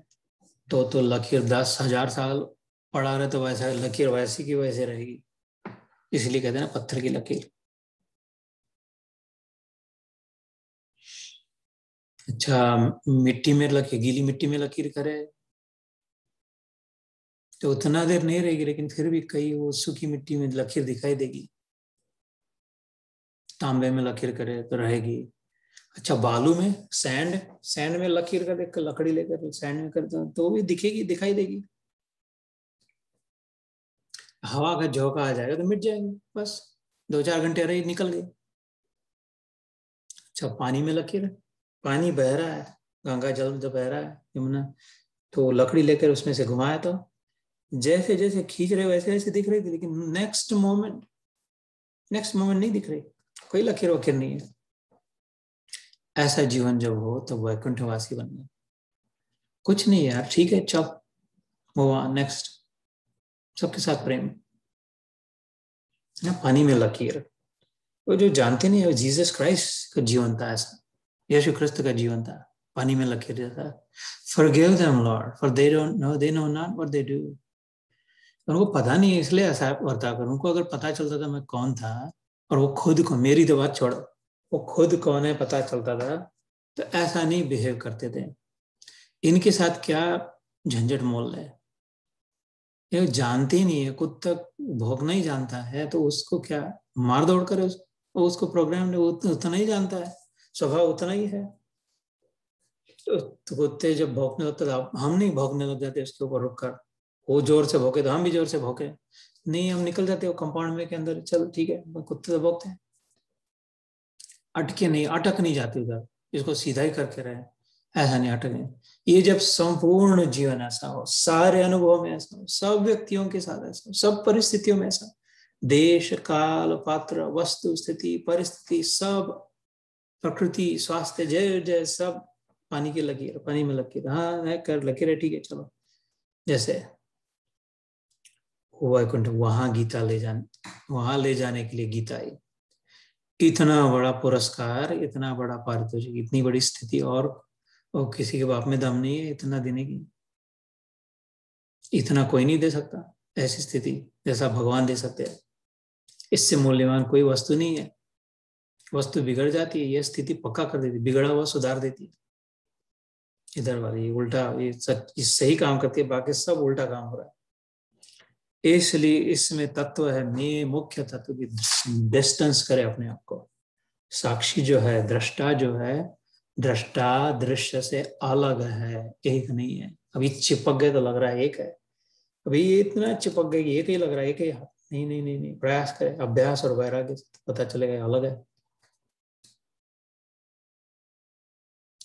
तो लकीर 10,000 साल पड़ा रहे तो वैसा लकीर वैसी की वैसे रहेगी। इसलिए कहते हैं ना पत्थर की लकीर। अच्छा, मिट्टी में लकीर, गीली मिट्टी में लकीर करे तो उतना देर नहीं रहेगी, लेकिन फिर भी कई वो सूखी मिट्टी में लकीर दिखाई देगी। तांबे में लकीर करे तो रहेगी। अच्छा, बालू में, सैंड, सैंड में लकीर कर देख, लकड़ी लेकर सैंड में कर दो तो भी दिखेगी, दिखाई देगी। हवा का झोंका आ जाएगा तो मिट जाएंगे, बस 2-4 घंटे रही, निकल गई। अच्छा, पानी में लकीर, पानी बह रहा है, गंगा जल जो बह रहा है, यमुना, तो लकड़ी लेकर उसमें से घुमाया तो जैसे जैसे खींच रहे वैसे वैसे दिख रही थी, लेकिन नेक्स्ट मोमेंट नहीं दिख रही, कोई लकीर वकीर नहीं है। ऐसा जीवन जब हो तो वैकुंठवासी बनना, कुछ नहीं यार, ठीक है, चल वो नेक्स्ट, सबके साथ प्रेम ना। पानी में लकीर, वो जो जानते नहीं है, जीसस क्राइस्ट का जीवन था ऐसा, यीशु क्रिस्त का जीवन था, पानी में लकीर जैसा। Forgive them Lord for they know not what they do. उनको पता नहीं है इसलिए ऐसा बर्ताव कर। उनको अगर पता चलता था मैं कौन था, और वो खुद को, मेरी तो बात छोड़ो, वो खुद कौन है पता चलता था, तो ऐसा नहीं बिहेव करते थे। इनके साथ क्या झंझट मोल है, ये जानते ही नहीं है, खुद तक भोगना ही जानता है, तो उसको क्या मार दौड़ करे, उसको प्रोग्राम ने उतना ही जानता है, स्वभाव उतना ही है। तो कुत्ते जब भौंकने लगते थे, हम नहीं भौंकने लग जाते उसके ऊपर रुक कर, वो जोर से भौंके तो हम भी जोर से भौंके, नहीं हम निकल जाते हो कंपाउंड में के अंदर, चल ठीक है, कुत्ते तो भौंकते हैं, अटके नहीं, अटक नहीं जाते उधर, इसको सीधा ही करके रहे, ऐसा नहीं अटके। ये जब संपूर्ण जीवन ऐसा हो, सारे अनुभव में ऐसा हो, सब व्यक्तियों के साथ ऐसा हो, सब परिस्थितियों में ऐसा, देश काल पात्र वस्तु स्थिति परिस्थिति सब, प्रकृति स्वास्थ्य जय जय सब, पानी की लकीर, पानी में लकीर, हाँ है कर लकीर है, ठीक है चलो, जैसे वैकुंठ, वहां गीता ले जाने, वहां ले जाने के लिए गीता आई। इतना बड़ा पुरस्कार, इतना बड़ा पारितोषिक, इतनी बड़ी स्थिति, और किसी के बाप में दम नहीं है इतना देने की, इतना कोई नहीं दे सकता, ऐसी स्थिति जैसा भगवान दे सकते हैं। इससे मूल्यवान कोई वस्तु नहीं है। वस्तु बिगड़ जाती है, यह स्थिति पक्का कर देती, बिगड़ा हुआ सुधार देती है। इधर वाली उल्टा, ये सच, ये सही काम करती है, बाकी सब उल्टा काम हो रहा है। इसलिए इसमें तत्व है, मैं मुख्य तत्व की डिस्टेंस करे अपने आप को। साक्षी जो है, दृष्टा जो है, दृष्टा दृश्य से अलग है, एक नहीं है। अभी चिपक गए तो लग रहा है एक है, अभी ये इतना चिपक गए कि एक ही लग रहा है, एक ही। नहीं नहीं नहीं नहीं, प्रयास करें, अभ्यास और वैराग्य से पता चलेगा अलग है।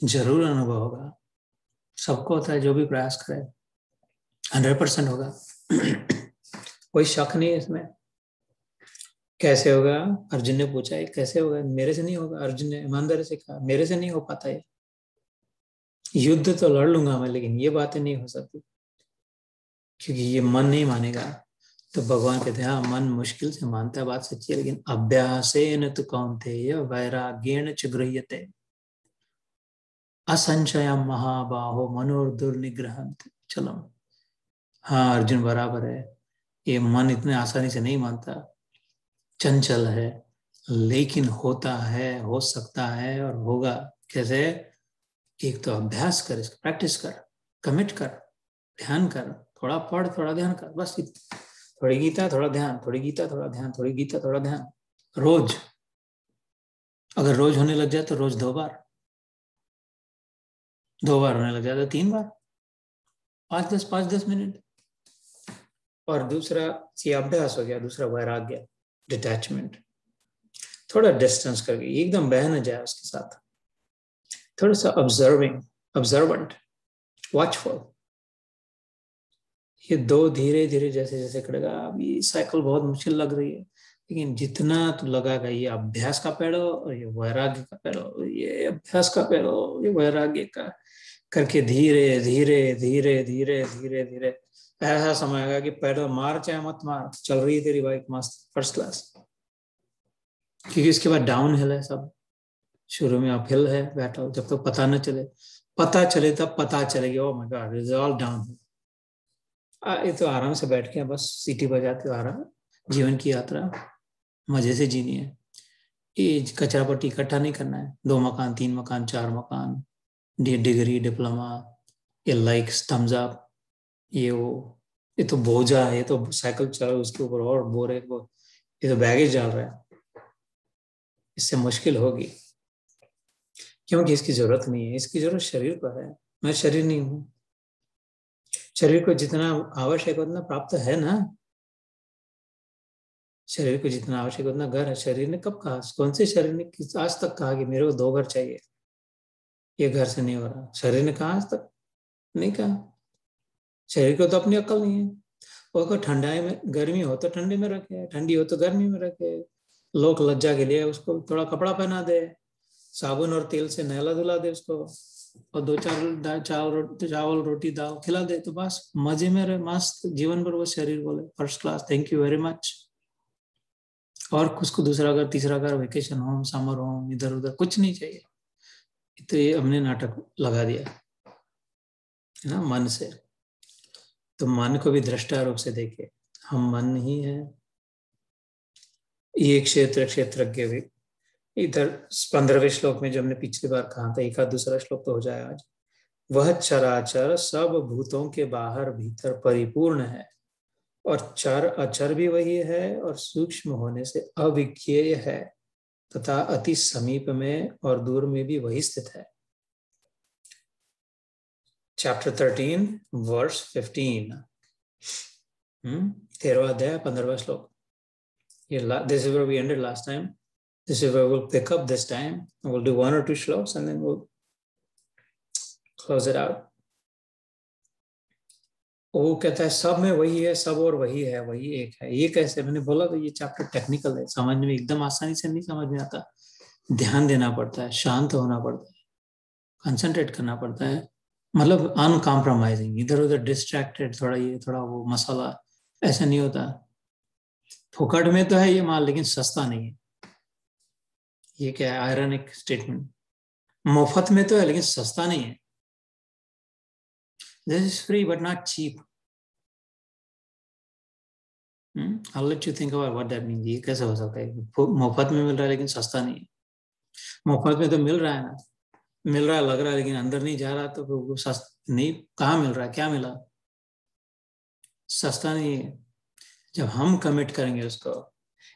जरूर अनुभव होगा, सबको होता है, जो भी प्रयास करे 100% होगा। कोई शक नहीं है इसमें। कैसे होगा? अर्जुन ने पूछा, है कैसे होगा? मेरे से नहीं होगा। अर्जुन ने ईमानदारी से कहा, मेरे से नहीं हो पाता है। युद्ध तो लड़ लूंगा मैं, लेकिन ये बातें नहीं हो सकती, क्योंकि ये मन नहीं मानेगा। तो भगवान कहते हैं, हाँ मन मुश्किल से मानता है, बात सच्ची है, लेकिन अभ्यासेन तु कौन्तेय वैराग्येण च गृह्यते असंशयम महाबाहो मनोर्दुर्निग्रहं। चलो, हाँ अर्जुन बराबर है, ये मन इतने आसानी से नहीं मानता, चंचल है, लेकिन होता है, हो सकता है और होगा। कैसे? एक तो अभ्यास कर, प्रैक्टिस कर, कमिट कर, ध्यान कर, थोड़ा पढ़ थोड़ा ध्यान कर, बस थोड़ी गीता थोड़ा ध्यान, थोड़ी गीता थोड़ा ध्यान, थोड़ी गीता थोड़ा ध्यान, रोज। अगर रोज होने लग जाए तो रोज 2 बार, 2 बार होने लग जाए तो 3 बार, 5-10 और दूसरा ये अभ्यास हो गया। दूसरा वैराग्य, डिटैचमेंट, थोड़ा डिस्टेंस करके, एकदम बह न जाए उसके साथ, थोड़ा सा ऑब्जर्विंग, ऑब्जर्वेंट, वॉचफुल। ये 2 धीरे धीरे जैसे जैसे करेगा। अभी साइकिल बहुत मुश्किल लग रही है, लेकिन जितना तो लगाएगा, ये अभ्यास का पेड़ो और ये वैराग्य का पेड़ो, ये अभ्यास का पेड़ो, ये वैराग्य का करके धीरे धीरे धीरे धीरे धीरे धीरे ऐसा समय आएगा कि पैडल मार चाहे मत मार, चल रही है तेरी बाइक मस्त, फर्स्ट क्लास। क्योंकि इसके बाद डाउन हिल है सब, शुरू में अप हिल है बैटल, जब तक तो पता न चले, पता चले तब पता चलेगी। Oh my God, it is all down. ये तो आराम से बैठ के बस सीटी बजाते आराम, जीवन की यात्रा मजे से जीनी है। ये कचरा पट्टी इकट्ठा नहीं करना है, 2 मकान 3 मकान 4 मकान, डिग्री डिप्लोमा, ये लाइक्स थम्स अप, ये वो, ये तो बोझा है, ये तो साइकिल चला उसके ऊपर और बोरे को, ये तो बैगेज डाल रहा है, इससे मुश्किल होगी। क्योंकि इसकी जरूरत नहीं है, इसकी जरूरत शरीर पर है। मैं शरीर नहीं हूं। शरीर को जितना आवश्यक उतना प्राप्त है ना, शरीर को जितना आवश्यक उतना घर है। शरीर ने कब कहा? कौन से शरीर ने आज तक कहा कि मेरे को 2 घर चाहिए, ये घर से नहीं हो रहा? शरीर ने कहा? आज तक नहीं कहा। शरीर को तो अपनी अक्ल नहीं है। वो को ठंडाई में, गर्मी हो तो ठंडी में रखे, ठंडी हो तो गर्मी में रखे। लोक लज्जा के लिए उसको थोड़ा कपड़ा पहना दे, साबुन और तेल से नहला धुला दे उसको, और 2-4 चावल रोटी दाल खिला दे, तो बस मजे में रहे, मस्त जीवन भर। वो शरीर बोले first class, thank you very much. और उसको दूसरा घर, तीसरा घर, वेकेशन होम, समर होम, इधर उधर कुछ नहीं चाहिए। तो ये हमने नाटक लगा दिया है ना मन से। तो मन को भी दृष्टा रूप से देखे, हम मन ही है। ये क्षेत्रज्ञ भी इधर 15वें श्लोक में जो हमने पिछली बार कहा था, एक आध दूसरा श्लोक तो हो जाए आज। वह चराचर सब भूतों के बाहर भीतर परिपूर्ण है, और चर अचर भी वही है, और सूक्ष्म होने से अविज्ञेय है, तथा अति समीप में और दूर में भी वही स्थित है। चैप्टर 13 वर्स 15, 13वां अध्याय 15वां श्लोक। This is where we ended last time. This is where we'll pick up this time. We'll do 1 or 2 shloks and then we'll close it out. वो कहता है सब में वही है, सब और वही है, वही एक है। ये कैसे? मैंने बोला तो ये चैप्टर टेक्निकल है, समझ में एकदम आसानी से नहीं समझ में आता। ध्यान देना पड़ता है, शांत होना पड़ता है, कंसंट्रेट करना पड़ता है, मतलब अनकॉम्प्रोमाइजिंग, इधर उधर डिस्ट्रैक्टेड, थोड़ा ये थोड़ा वो मसाला, ऐसा नहीं होता। फुकट में तो है ये माल, लेकिन सस्ता नहीं है। ये क्या है? Ironic statement. मुफ्त में तो है लेकिन सस्ता नहीं है। This is free but not cheap. I'll let you think about what that means. ये कैसे हो सकता है? मुफ्त में मिल रहा है लेकिन सस्ता नहीं है। मुफ्त में तो मिल रहा है ना, मिल रहा है, लग रहा है, लेकिन अंदर नहीं जा रहा, तो वो सस्ता नहीं। कहाँ मिल रहा है? क्या मिला? सस्ता नहीं है। जब हम कमिट करेंगे उसको,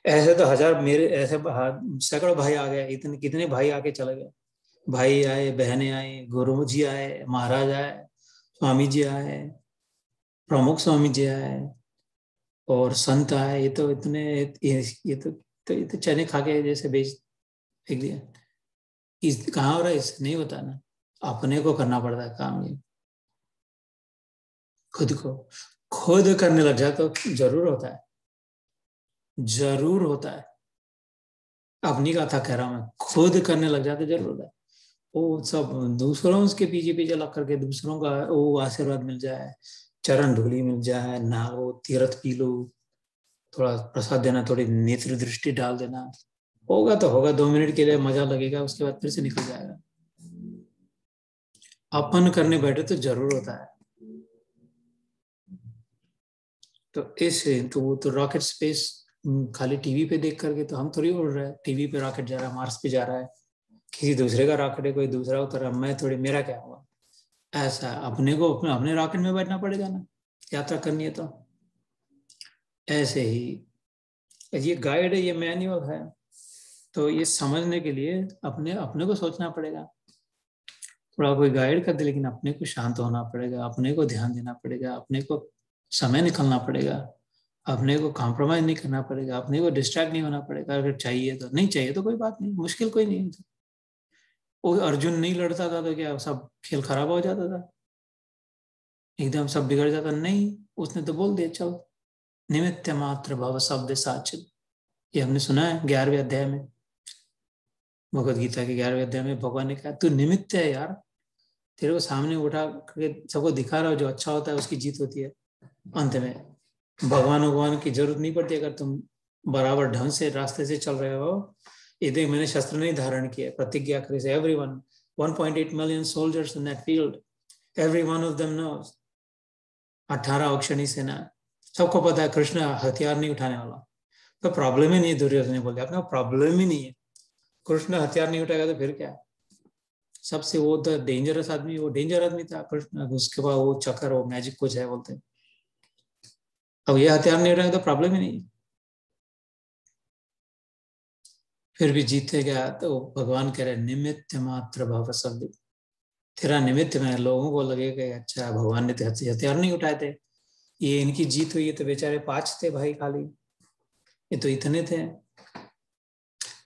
ऐसे तो हजार, मेरे ऐसे सैकड़ों भाई आ गए, इतने कितने भाई आके चले गए, भाई आए, बहनें आई, गुरु जी आए, महाराज आए, स्वामी जी आए, प्रमुख स्वामी जी आए और संत आए। ये तो इतने ये तो चने खा के जैसे बेच फेंक दिया। इस कहाँ हो रहा है, इससे नहीं होता ना। अपने को करना पड़ता है काम ये, खुद को। खुद करने लग जाए तो जरूर होता है, जरूर होता है। अपनी कथा कह रहा हूं मैं, खुद करने लग जाते जरूर होता है। वो सब दूसरों उसके पीछे पीछे लग करके दूसरों का वो आशीर्वाद मिल जाए, चरण धूली मिल जाए, नहाओ, तीर्थ पी लो, थोड़ा प्रसाद देना, थोड़ी नेत्र दृष्टि डाल देना, होगा तो होगा, 2 मिनट के लिए मजा लगेगा, उसके बाद फिर से निकल जाएगा। अपन करने बैठे तो जरूर होता है। तो ऐसे तो वो तो रॉकेट स्पेस खाली टीवी पे देख करके तो हम थोड़ी उड़ रहे हैं। टीवी पे रॉकेट जा रहा है, मार्स पे जा रहा है, किसी दूसरे का रॉकेट है, कोई दूसरा उतर रहा है, मैं थोड़ी, मेरा क्या हुआ। ऐसा अपने को अपने रॉकेट में बैठना पड़ेगा ना, यात्रा करनी है तो। ऐसे ही ये गाइड है, ये मैनुअल है, तो ये समझने के लिए अपने अपने को सोचना पड़ेगा। थोड़ा कोई गाइड कर दे, लेकिन अपने को शांत होना पड़ेगा, अपने को ध्यान देना पड़ेगा, अपने को समय निकालना पड़ेगा, अपने को कॉम्प्रोमाइज नहीं करना पड़ेगा, अपने को डिस्ट्रैक्ट नहीं होना पड़ेगा। अगर चाहिए तो, नहीं चाहिए तो कोई बात नहीं, मुश्किल कोई नहीं है। वो अर्जुन नहीं लड़ता था तो क्या सब खेल खराब हो जाता था, एकदम सब बिगड़ जाता? नहीं, उसने तो बोल दिया चल, निमित्त मात्र भव शब्द साचित। ये हमने सुना है 11वें अध्याय में, भगवत गीता के 11वें अध्याय में भगवान ने कहा तू निमित्त है यार, तेरे को सामने उठा के सबको दिखा रहा हो, जो अच्छा होता है उसकी जीत होती है अंत में। भगवान की जरूरत नहीं पड़ती अगर तुम बराबर ढंग से रास्ते से चल रहे हो। ये देख, मैंने शस्त्र नहीं धारण किया, प्रतिज्ञा करी से everyone, 1.8 million soldiers in that field, every one of them knows. 18 अक्षणी सेना, सबको पता है कृष्ण हथियार नहीं उठाने वाला। तो प्रॉब्लम ही नहीं है, दुर्योधन ने बोल अपना प्रॉब्लम ही नहीं है, कृष्ण हथियार नहीं उठाएगा तो फिर क्या। सबसे वो तो डेंजरस आदमी, वो डेंजर आदमी था कृष्ण, उसके बाद वो चक्कर, वो मैजिक कुछ है बोलते हैं। अब ये हथियार नहीं उठाएगा तो प्रॉब्लम ही नहीं है, फिर भी जीते गया। तो भगवान कह रहे निमित्त मात्र भव शब्द, तेरा निमित्त में लोगों को लगेगा अच्छा भगवान ने तो हथियार नहीं उठाए थे, ये इनकी जीत हुई है, तो बेचारे 5 थे भाई खाली, ये तो इतने थे।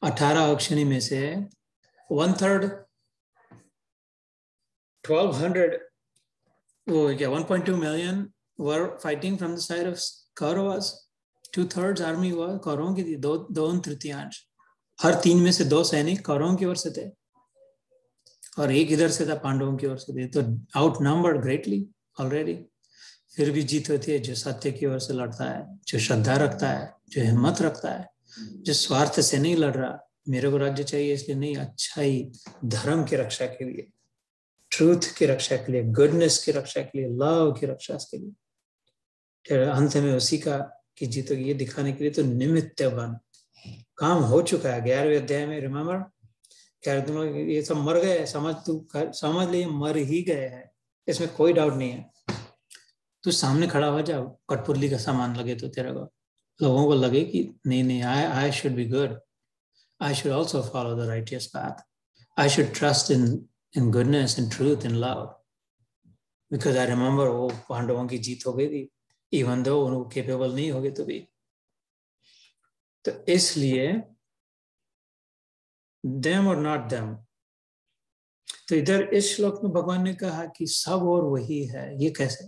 18 अक्षणी में से 1/3, 1200, वो क्या 1.2 million were fighting from the side of Kauravas. 2/3 army हुआ कौरवों की थी, 2/3। हर 3 में से 2 सैनिक कौरवों की ओर से थे और एक इधर से था पांडवों की ओर से थे, तो आउट नंबर्ड ग्रेटली ऑलरेडी। फिर भी जीत होती है जो सत्य की ओर से लड़ता है, जो श्रद्धा रखता है, जो हिम्मत रखता है, जो स्वार्थ से नहीं लड़ रहा, मेरे को राज्य चाहिए इसलिए नहीं, अच्छाई धर्म की रक्षा के लिए, ट्रूथ की रक्षा के लिए, गुडनेस की रक्षा के लिए, लव की रक्षा के लिए, फिर अंत में उसी का की जीत होगी, ये दिखाने के लिए तो निमित्त बन। काम हो चुका है 11वें अध्याय में, रिमेम्बर, क्या तुम लोग ये सब मर गए, समझ, तू समझ लिए मर ही गए हैं, इसमें कोई डाउट नहीं है। तू सामने खड़ा हो जाओ, कठपुतली का सामान लगे तो तेरे को, लोगों को लगे कि नहीं नहीं, I should be good, I should also follow the righteous path, I should trust in goodness, in truth, in love, because I remember वो पांडवों की जीत हो गई थी, इवन दो वो केपेबल नहीं हो गए तो भी। तो इसलिए देम और नॉट देम। तो इधर इस श्लोक में भगवान ने कहा कि सब और वही है, ये कैसे,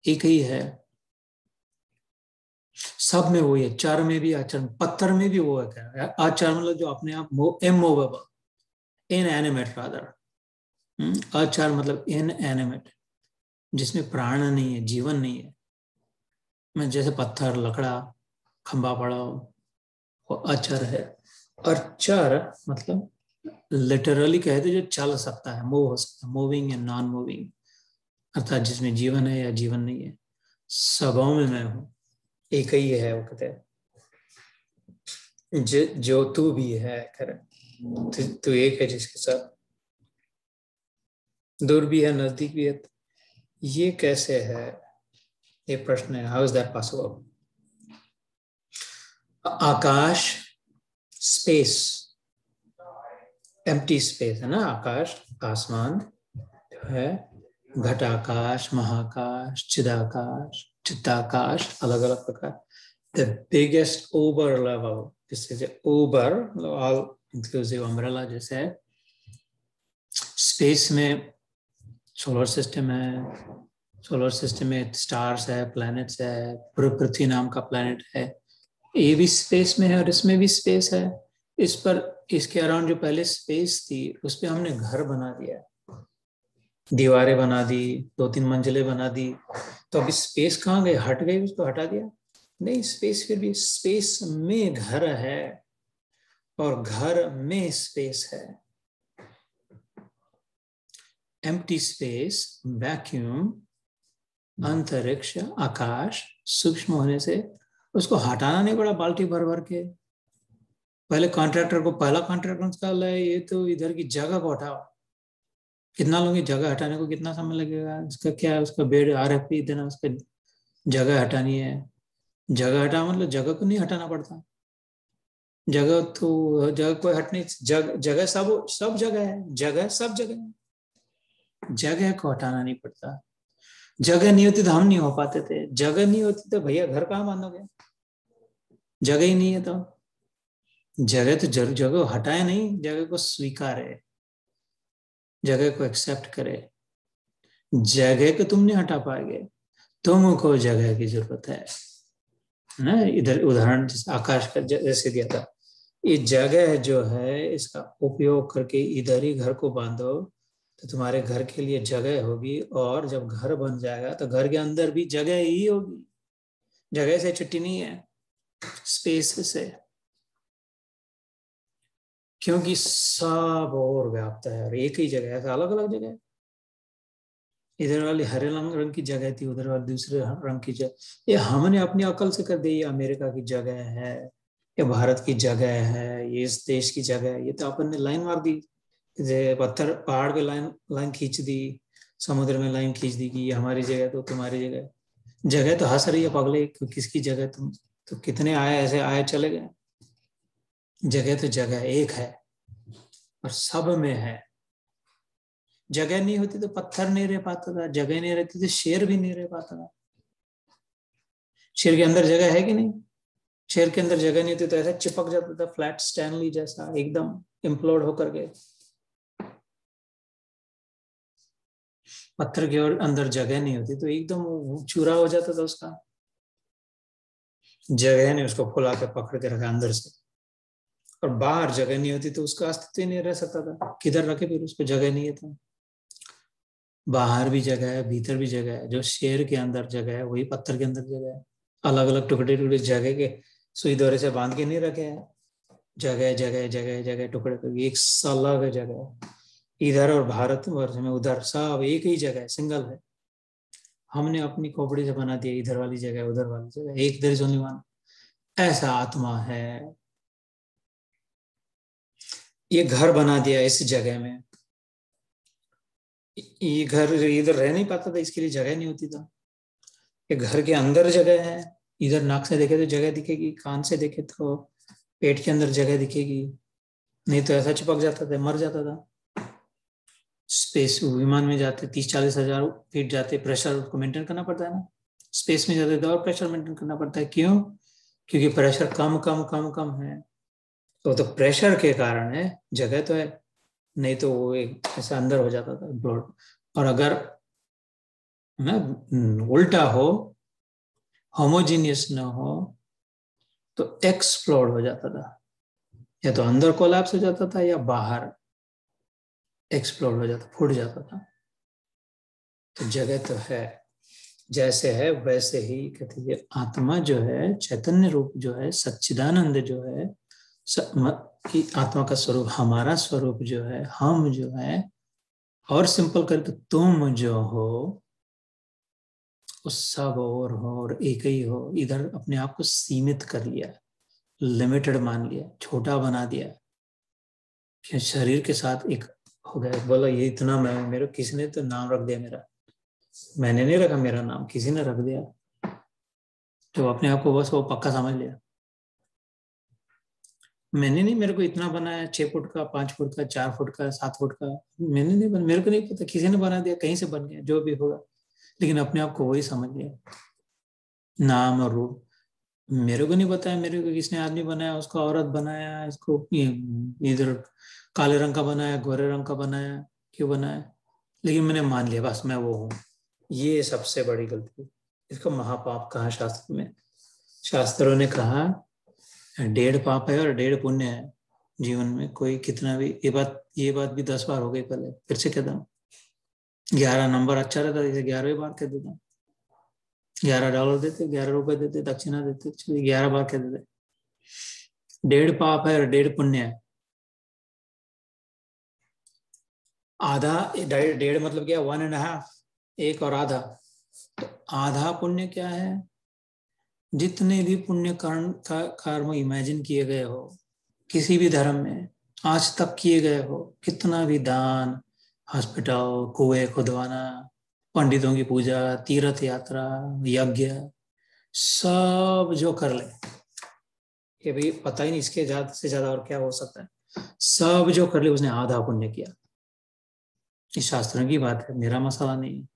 एक ही है, सब में वही है, चार में भी आचरण, पत्थर में भी वो है। आचरण मतलब जो अपने आप इमूवेबल, इन एनिमेट रादर, आचार मतलब इन एनिमेट, जिसमें प्राण नहीं है, जीवन नहीं है। मैं जैसे पत्थर, लकड़ा, खंबा पड़ा हो, वो अचर है। और चर मतलब लिटरली कहते जो चल सकता है, मूव हो सकता है, मूविंग या नॉन मूविंग, अर्थात जिसमें जीवन है या जीवन नहीं है। सबों में मैं हूं, एक ही है, वो कहते हैं जो तू भी है, तू एक है जिसके साथ, दूर भी है नजदीक भी है। ये कैसे है, ये प्रश्न है, how is that possible. Akash, space, empty space है ना, आकाश, आसमान जो है, घटाकाश, महाकाश, चिदाकाश, चित्ताकाश, अलग अलग प्रकार। द बिगेस्ट ओवर लेवल, जिससे ओवर ऑल इंक्लूसिव अम्ब्रेला जैसे है। स्पेस में सोलर सिस्टम है, सोलर सिस्टम में स्टार्स है, प्लैनेट्स है, पृथ्वी नाम का प्लैनेट है, ये भी स्पेस में है और इसमें भी स्पेस है। इस पर, इसके अराउंड जो पहले स्पेस थी उस पर हमने घर बना दिया, दीवारें बना दी, 2-3 मंजिलें बना दी, तो अभी स्पेस कहाँ गई? हट गई, उसको हटा दिया? नहीं, स्पेस फिर भी, स्पेस में घर है और घर में स्पेस है। एम्प्टी स्पेस, वैक्यूम, अंतरिक्ष, आकाश सूक्ष्म होने से उसको हटाना नहीं पड़ा बाल्टी भर भर के। पहले कॉन्ट्रैक्टर को, पहला कॉन्ट्रैक्टर निकाला है, ये तो इधर की जगह को हटाओ। कितना लोगे जगह हटाने को, कितना समय लगेगा? इसका क्या है, उसका बेड RFP देना, उसका जगह हटानी है। जगह हटा मतलब जगह को नहीं हटाना पड़ता, जगह तो, जगह कोई हटने, जगह सब जगह है, जगह सब जगह है, जगह को हटाना नहीं पड़ता। जगह नहीं होती तो हम नहीं हो पाते थे, जगह नहीं होती तो भैया घर कहाँ बांधोगे? जगह ही नहीं है तो जगह तो जगह हटाए नहीं, जगह को स्वीकारे, जगह को एक्सेप्ट करे। जगह को तुम नहीं हटा पाएंगे, तुमको जगह की जरूरत है ना। इधर उदाहरण जैसे आकाश का जैसे दिया था, ये जगह जो है इसका उपयोग करके इधर ही घर को बांधो तो तुम्हारे घर के लिए जगह होगी, और जब घर बन जाएगा तो घर के अंदर भी जगह ही होगी। जगह से छुट्टी नहीं है, स्पेस से, क्योंकि सब और व्याप्त है और एक ही जगह है, अलग अलग जगह है। इधर वाली हरे रंग की जगह थी, उधर वाली दूसरे रंग की जगह। ये हमने अपनी अकल से कर दी, ये अमेरिका की जगह है, ये भारत की जगह है, ये इस देश की जगह है। ये तो अपन ने लाइन मार दी, पत्थर पहाड़ पे लाइन लाइन खींच दी, समुद्र में लाइन खींच दी कि ये हमारी जगह तो तुम्हारी जगह। जगह तो हंस रही है पगले, किसकी जगह? तुम तो कितने आए, ऐसे आए चले गए। जगह तो जगह एक है और सब में है। जगह नहीं होती तो पत्थर नहीं रह पाता था, जगह नहीं रहती तो शेर भी नहीं रह पाता था। शेर के अंदर जगह है कि नहीं? शेर के अंदर जगह नहीं होती तो ऐसा चिपक जाता था, फ्लैट स्टैनली जैसा, एकदम इम्प्लोड होकर के। पत्थर के और अंदर जगह नहीं होती तो एकदम चूरा हो जाता था उसका। जगह ने उसको फुला के पकड़ के रखा अंदर से, और बाहर जगह नहीं होती तो उसका अस्तित्व ही नहीं रह सकता था। किधर रखे फिर उसको? जगह नहीं है तो। बाहर भी जगह है, भीतर भी जगह है। जो शेर के अंदर जगह है वही पत्थर के अंदर जगह है। अलग अलग टुकड़े टुकड़े जगह के सुई दौरे से बांध के नहीं रखे हैं। जगह जगह जगह जगह टुकड़े टुकड़े एक अलग जगह है। इधर और भारतवर्ष में उधर सब एक ही जगह है, सिंगल है। हमने अपनी खोपड़ी से बना दिया, इधर वाली जगह उधर वाली जगह, एक देयर इज ओनली वन। ऐसा आत्मा है। ये घर बना दिया इस जगह में, ये घर इधर रह नहीं पाता था, इसके लिए जगह नहीं होती था। ये घर के अंदर जगह है, इधर नाक से देखे तो जगह दिखेगी, कान से देखे तो पेट के अंदर जगह दिखेगी, नहीं तो ऐसा चिपक जाता था, मर जाता था। स्पेस विमान में जाते 30-40 हजार फीट जाते, प्रेशर को मेंटेन करना पड़ता है ना। स्पेस में जाते तो और प्रेशर मेंटेन करना पड़ता है। क्यों? क्योंकि प्रेशर कम कम कम कम है, तो प्रेशर के कारण है, जगह तो है, नहीं तो वो एक ऐसा अंदर हो जाता था ब्लड। और अगर ना उल्टा हो, होमोजीनियस ना हो, तो एक्सप्लोड हो जाता था, या तो अंदर कोलैप्स हो जाता था या बाहर एक्सप्लोड हो जाता, फूट जाता था। तो जगह तो है, जैसे है वैसे ही कहते हैं। आत्मा जो है, चैतन्य रूप जो है, सच्चिदानंद जो है, आत्मा का स्वरूप, हमारा स्वरूप जो है, हम जो है, और सिंपल करके तुम जो हो, उस सब और हो और एक ही हो। इधर अपने आप को सीमित कर लिया, लिमिटेड मान लिया, छोटा बना दिया, कि शरीर के साथ एक हो गया। बोला ये इतना मैं, मेरे किसी ने तो नाम रख दिया मेरा, मैंने नहीं रखा मेरा नाम, किसी ने रख दिया, जो अपने आप को बस वो पक्का समझ लिया। मैंने नहीं, मेरे को इतना बनाया 6 फुट का, 5 फुट का, 4 फुट का, 7 फुट का, मैंने नहीं बना, मेरे को नहीं पता, किसी ने बना दिया, कहीं से बन गया, जो भी होगा, लेकिन अपने आप को वही समझ लिया, नाम और रूप। मेरे को नहीं बताया मेरे को किसने आदमी बनाया, उसको औरत बनाया, इसको इधर काले रंग का बनाया, गोरे रंग का बनाया, क्यों बनाया, लेकिन मैंने मान लिया बस मैं वो हूँ। ये सबसे बड़ी गलती, इसको महापाप कहा शास्त्र में। शास्त्रों ने कहा 1.5 पाप है और 1.5 पुण्य है जीवन में, कोई कितना भी, ये बात भी 10 बार हो गई, पहले फिर से कहता हूँ। 11 नंबर अच्छा रहता, जैसे 11वीं बार कह देता, $11 देते, 11 रुपए देते, दक्षिणा देते, 11 बार कह देते। 1.5 पाप है और 1.5 पुण्य है। आधा, 1.5 मतलब क्या, 1.5, एक और आधा। तो आधा पुण्य क्या है, जितने भी पुण्य कर्म इमेजिन किए गए हो किसी भी धर्म में आज तक किए गए हो, कितना भी दान, हॉस्पिटल, कुएं खुदवाना, पंडितों की पूजा, तीर्थ यात्रा, यज्ञ, सब जो कर ले, कि भाई पता ही नहीं इसके ज्यादा से ज्यादा और क्या हो सकता है, सब जो कर ले उसने आधा पुण्य किया। इस शास्त्रों की बात है, मेरा मसला नहीं है।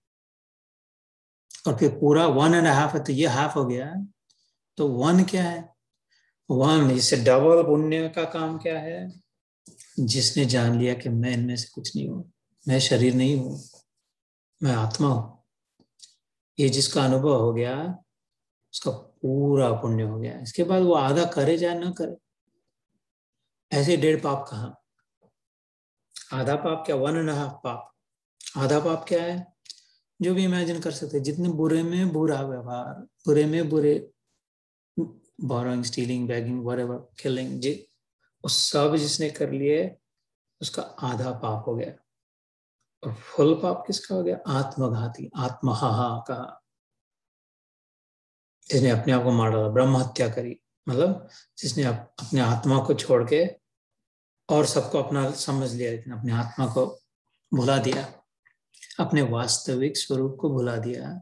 और फिर पूरा 1.5 है, तो ये हाफ हो गया। तो 1 क्या है, 1 इससे डबल पुण्य का काम क्या है, जिसने जान लिया कि मैं इनमें से कुछ नहीं हूं, मैं शरीर नहीं हूं, मैं आत्मा हूं, ये जिसका अनुभव हो गया उसका पूरा पुण्य हो गया। इसके बाद वो आधा करे या ना करे, ऐसे 1.5 पाप कहा। आधा पाप क्या, 1.5 पाप। आधा पाप क्या है, जो भी इमेजिन कर सकते, जितने बुरे में बुरा व्यवहार, बुरे में बुरे, borrowing, stealing, begging, whatever, killing, जी, वो सब जिसने कर लिए उसका आधा पाप हो गया। और फुल पाप किसका हो गया, आत्मघाती, आत्महा का, जिसने अपने आप को मार डाला, ब्रह्म हत्या करी, मतलब जिसने अपने आत्मा को छोड़ के और सबको अपना समझ लिया, लेकिन अपने आत्मा को भुला दिया, अपने वास्तविक स्वरूप को भुला दिया,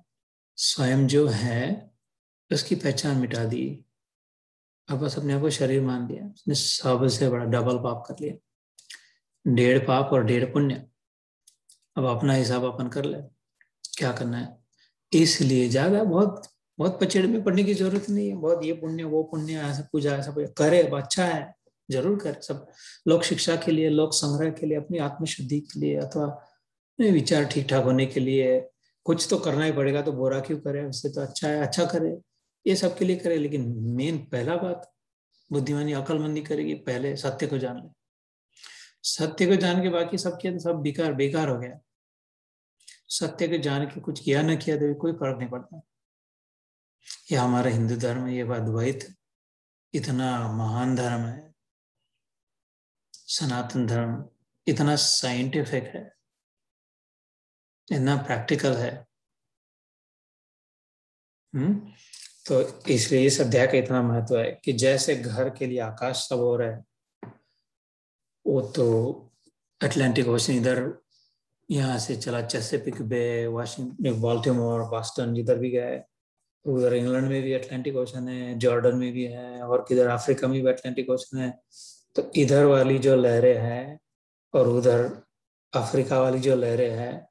स्वयं जो है उसकी पहचान मिटा दी, अब बस अपने आप को शरीर मान लिया, उसने सबसे बड़ा डबल पाप कर लिया। 1.5 पाप और 1.5 पुण्य। अब अपना हिसाब अपन कर ले, क्या करना है। इसलिए ज्यादा बहुत बहुत पचेड़ में पड़ने की जरूरत नहीं है, बहुत ये पुण्य वो पुण्य, ऐसा पूजा ऐसा पूजा करे, अब अच्छा है, जरूर करे सब, लोक शिक्षा के लिए, लोक संग्रह के लिए, अपनी आत्मशुद्धि के लिए, अथवा विचार ठीक ठाक होने के लिए कुछ तो करना ही पड़ेगा, तो बुरा क्यों करे, उससे तो अच्छा है, अच्छा करे, ये सब के लिए करे। लेकिन मेन पहला बात, बुद्धिमानी अकलमंदी करेगी, पहले सत्य को जान ले, सत्य को जान के बाकी सब किया तो सब बेकार बेकार हो गया। सत्य को जान के कुछ किया ना किया तो कोई फर्क नहीं पड़ता। ये हमारा हिंदू धर्म है, ये अद्वैत इतना महान धर्म है, सनातन धर्म इतना साइंटिफिक है, इतना प्रैक्टिकल है। तो इसलिए इस अध्याय का इतना महत्व है कि जैसे घर के लिए आकाश सब हो रहा है, वो तो अटलांटिक ओशन इधर, यहाँ से चला चेसापेake बे, वाशिंगटन, बाल्टीमोर, बॉस्टन, जिधर भी गए, उधर इंग्लैंड में भी अटलांटिक ओशन है, जॉर्डन में भी है, और किधर अफ्रीका में भी अटलांटिक ओशन है। तो इधर वाली जो लहरें हैं और उधर अफ्रीका वाली जो लहरें हैं,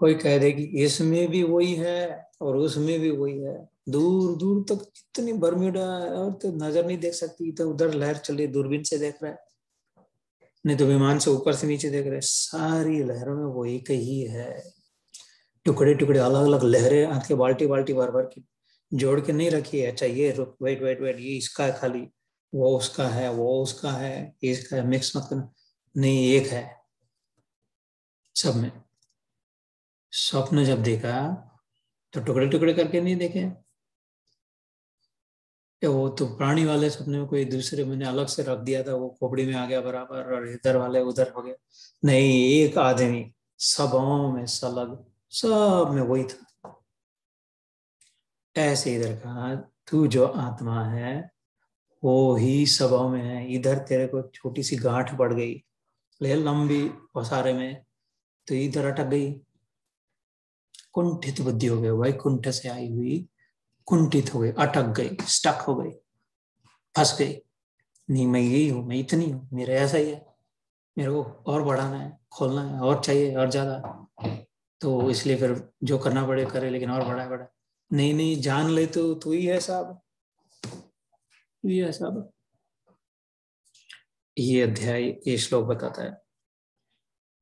कोई कह दे कि इसमें भी वही है और उसमें भी वही है, दूर दूर तक इतनी बर्म्यूडा और तो नजर नहीं देख सकती, तो उधर लहर चल रही, दूरबीन से देख रहा है, नहीं तो विमान से ऊपर से नीचे देख रहे हैं, सारी लहरों में वो एक ही है। टुकड़े टुकड़े अलग अलग लहरें हाथ के बाल्टी बाल्टी भर भर की जोड़ के नहीं रखी है। अच्छा ये रुक, वेट वेट वेट, ये इसका है खाली, वो उसका है, वो उसका है, ये इसका है, मिक्स मत करना, नहीं एक है सब में। स्वप्न जब देखा तो टुकड़े टुकड़े करके नहीं देखे, वो तो प्राणी वाले सपने में कोई दूसरे मैंने अलग से रख दिया था, वो खोपड़ी में आ गया बराबर, और इधर वाले उधर हो गया, नहीं एक आदमी सबों में सलग, सब में वही था। ऐसे इधर कहा, तू जो आत्मा है वो ही सबों में है, इधर तेरे को छोटी सी गांठ पड़ गई, ले लंबी पसारे में, तो इधर अटक गई, कुंठित बुद्धि हो गई, वही कुंठ से आई हुई कुंठित हो गई, अटक गई, स्टक हो गई, फंस गई। नहीं मैं यही हूँ, मैं इतनी हूँ, मेरे ऐसा ही है, मेरे को और बढ़ाना है, खोलना है, और चाहिए और ज्यादा, तो इसलिए फिर जो करना पड़े करे, लेकिन और बढ़ा बढ़ा। नहीं नहीं, जान ले तो तू ही है साहब, तू ही है साहब। ये अध्याय, ये श्लोक बताता है।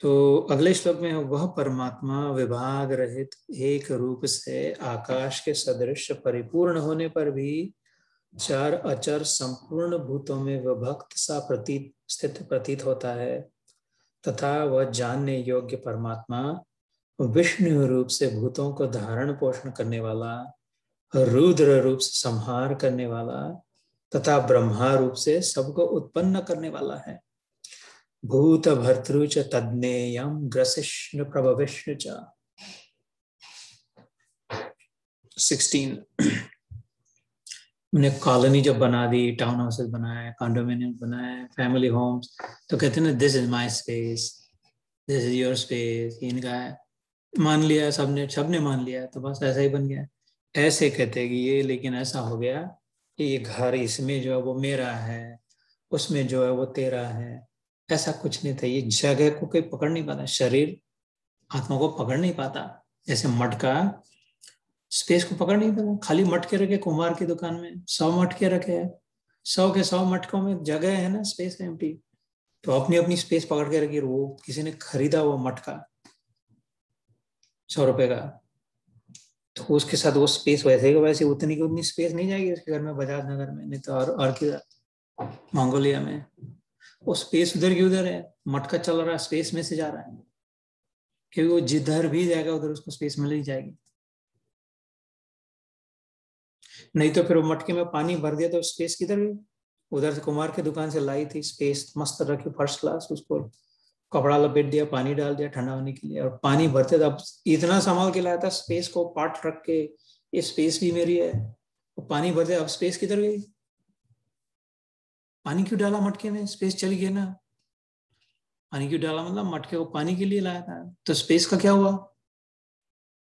तो अगले श्लोक में, वह परमात्मा विभाग रहित एक रूप से आकाश के सदृश परिपूर्ण होने पर भी चार अचर संपूर्ण भूतों में विभक्त सा प्रतीत स्थित प्रतीत होता है, तथा वह जानने योग्य परमात्मा विष्णु रूप से भूतों को धारण पोषण करने वाला, रुद्र रूप से संहार करने वाला, तथा ब्रह्मा रूप से सबको उत्पन्न करने वाला है। भूत भर्तृ च तद्नेयम ग्रसिष्णु प्रभविष्णु च। 16। मैंने कॉलोनी जब बना दी, टाउन हाउसेस बनाए, कंडोमिनियम बनाए, फैमिली होम्स, तो कहते हैं ना, this is my space, this is your space, इनका है, मान लिया सबने, सबने मान लिया, तो बस ऐसा ही बन गया। ऐसे कहते हैं कि ये, लेकिन ऐसा हो गया कि ये घर, इसमें जो है वो मेरा है, उसमें जो है वो तेरा है, ऐसा कुछ नहीं था। ये जगह को कोई पकड़ नहीं पाता, शरीर आत्मा को पकड़ नहीं पाता। जैसे मटका स्पेस को पकड़ नहीं पाता, खाली मटके रखे कुम्हार की दुकान में, 100 मटके रखे हैं, 100 के 100 मटकों में जगह है ना, स्पेस है एम्प्टी, तो अपनी अपनी स्पेस पकड़ के रखी। वो किसी ने खरीदा वो मटका 100 रुपए का, तो उसके साथ वो स्पेस वैसे ही वैसे, उतनी की उतनी स्पेस नहीं जाएगी उसके घर में, बजाज नगर में, नहीं तो और किधर, मंगोलिया में। वो स्पेस उधर की उधर है, मटका चल रहा है, स्पेस में से जा रहा है, क्योंकि वो जिधर भी जाएगा उधर उसको स्पेस मिल ही जाएगी। नहीं तो फिर वो मटके में पानी भर दिया तो स्पेस किधर गई? उधर से कुमार की दुकान से लाई थी स्पेस, मस्त रखी फर्स्ट क्लास, उसको कपड़ा लपेट दिया, पानी डाल दिया ठंडा होने के लिए, और पानी भरते तब इतना संभाल के लाया था स्पेस को, पार्ट रख के, ये स्पेस भी मेरी है। तो पानी भरते, अब स्पेस किधर गई? पानी क्यों डाला मटके में? स्पेस चली गई ना। पानी क्यों डाला मतलब मटके को पानी के लिए लाया था, तो स्पेस का क्या हुआ?